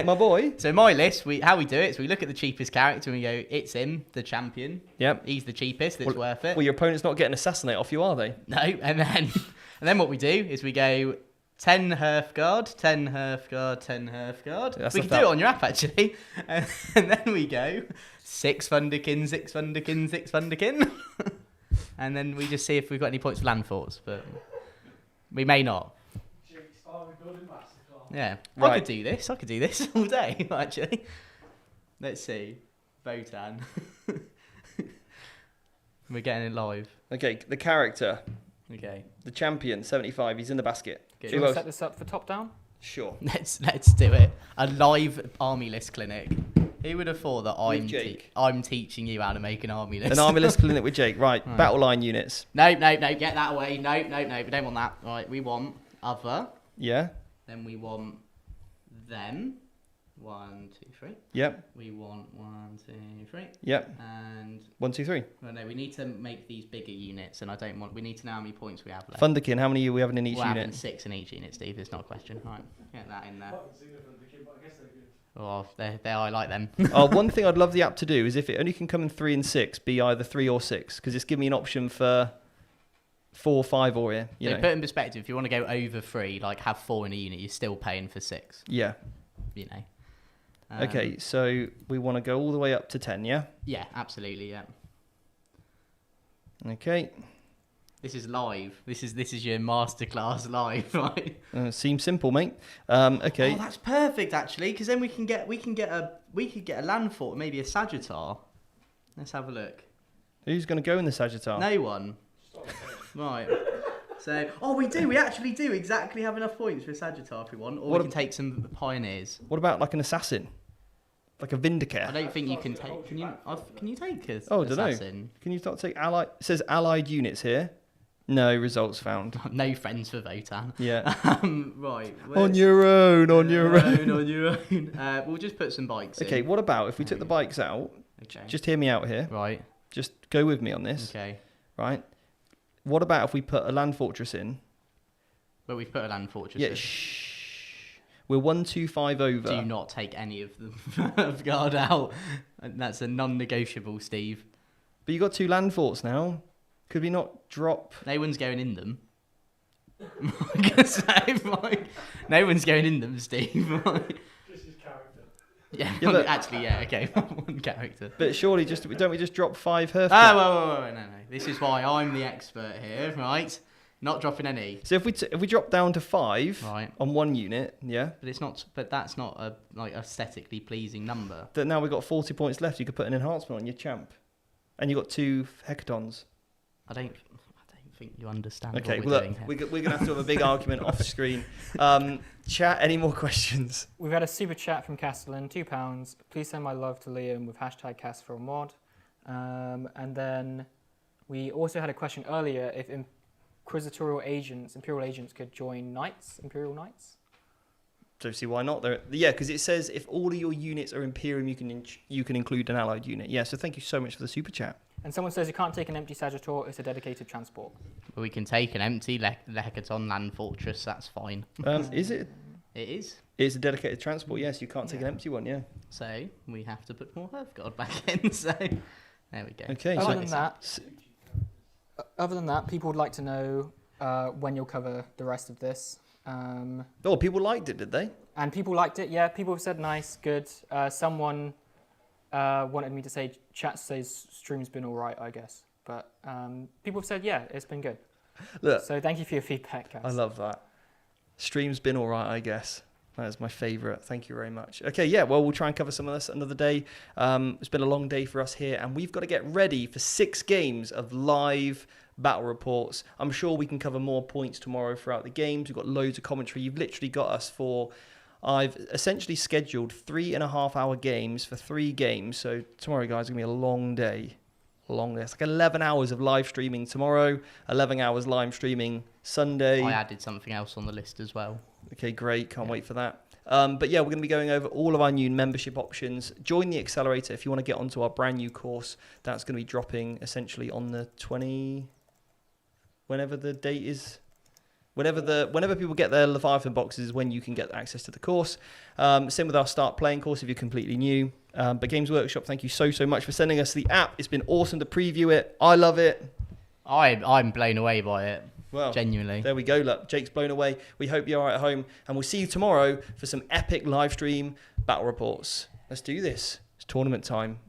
My boy. So my list, how we do it is we look at the cheapest character and we go, it's him, the champion. Yep. He's the cheapest, it's worth it. Well, your opponent's not getting assassinated off you, are they? No, and then what we do is we go 10 Hearthguard, 10 Hearthguard, 10 Hearthguard. That's We can do it on your app, actually. And then we go 6 Thunderkin, 6 Thunderkin, 6 Thunderkin. And then we just see if we've got any points for land forts, but we may not. Yeah, Right. I could do this all day, actually. Let's see. Votan. We're getting it live. Okay, the character. Okay. The champion, 75, he's in the basket. Good. Do you Who want else? to set this up for top down? Sure. Let's do it. A live army list clinic. Who would have thought that With Jake. I'm teaching you how to make an army list? An army list clinic with Jake. Right, battle line units. No, get that away. No, we don't want that. Right, we want other. Yeah. Then we want them. 1, 2, 3. Yep. We want 1, 2, 3. Yep. And 1, 2, 3. well, no, we need to make these bigger units, and I don't want. We need to know how many points we have left. Thunderkin, how many are we having in each We're having unit? 6 in each unit, Steve. It's not a question. Right, get that in there. Oh, I like them. One thing I'd love the app to do is if it only can come in 3 and 6, be either 3 or 6, because it's giving me an option for 4, 5, or you So know. put in perspective, if you want to go over 3, like have 4 in a unit, you're still paying for 6. Yeah. You know. Okay, so we want to go all the way up to 10, yeah? Yeah, absolutely. Yeah. Okay. This is live. This is your masterclass live, right? Seems simple, mate. Okay. Oh, that's perfect actually, because then we could get a land fort, maybe a Sagittar. Let's have a look. Who's going to go in the Sagittar? No one. Right. So, we actually do exactly have enough points for a Sagittar if we want, or we can take some Pioneers. What about like an assassin? Like a Vindicator? I don't think you can take. Can you take a Oh, I don't know. assassin? Can you not take allied? It says allied units here. No results found. No friends for Votan. Yeah. Right. On your own, on your own. On your own. We'll just put some bikes in. Okay, what about if we took the bikes out? Okay. Just hear me out here. Right. Just go with me on this. Okay. Right? What about if we put a land fortress in? But we've put a land fortress Yeah, in. shh. We're 125 over. Do not take any of the of guard out. And that's a non-negotiable, Steve. But you got 2 land forts now. Could we not drop? No one's going in them. I'm gonna say, Mike, no one's going in them, Steve. Just his character. Yeah, Yeah, but- actually, yeah, okay, one character. But surely, don't we just drop 5 Herf? Oh, wait, no. This is why I'm the expert here, right? Not dropping any. So if we drop down to 5 Right. on one unit, yeah. But it's not. But that's not a like aesthetically pleasing number. That now we've got 40 points left. You could put an enhancement on your champ, and you got 2 hecatons. I don't think you understand Okay, what we're well, doing look, here. we're gonna have to have a big argument off screen. Chat. Any more questions? We've had a super chat from Castellan, £2. Please send my love to Liam with hashtag #CastForAMod. And then we also had a question earlier if Imperial agents could join Imperial Knights. So see why not? Yeah, because it says if all of your units are Imperium, you can include an allied unit. Yeah. So thank you so much for the super chat. And someone says you can't take an empty Sagittar, it's a dedicated transport. But we can take an empty Lehecaton land fortress. That's fine. Is it? It is. It's a dedicated transport. Yes, you can't take an Yeah. empty one. Yeah. So we have to put more Hearthguard back in. So there we go. Okay. Other So than that, people would like to know when you'll cover the rest of this. people liked it, did they? And people liked it, yeah. People have said nice, good. Someone wanted me to say, chat says stream's been all right, I guess. But people have said, yeah, it's been good. Look, So thank you for your feedback, guys. I love that. Stream's been all right, I guess. That is my favourite. Thank you very much. Okay, yeah, well, we'll try and cover some of this another day. It's been a long day for us here, and we've got to get ready for 6 games of live battle reports. I'm sure we can cover more points tomorrow throughout the games. We've got loads of commentary. You've literally got us for... I've essentially scheduled 3.5-hour games for 3 games. So tomorrow, guys, is going to be a long day. It's like 11 hours of live streaming tomorrow, 11 hours live streaming Sunday. I added something else on the list as well. Okay, great. Can't wait for that. But yeah, we're going to be going over all of our new membership options. Join the Accelerator if you want to get onto our brand new course. That's going to be dropping essentially on the 20... Whenever the date is... Whenever people get their Leviathan boxes is when you can get access to the course. Same with our Start Playing course if you're completely new. But Games Workshop, thank you so much for sending us the app. It's been awesome to preview it. I love it. I'm blown away by it. Well, Genuinely. there we go. Look, Jake's blown away. We hope you're all right at home. And we'll see you tomorrow for some epic live stream battle reports. Let's do this. It's tournament time.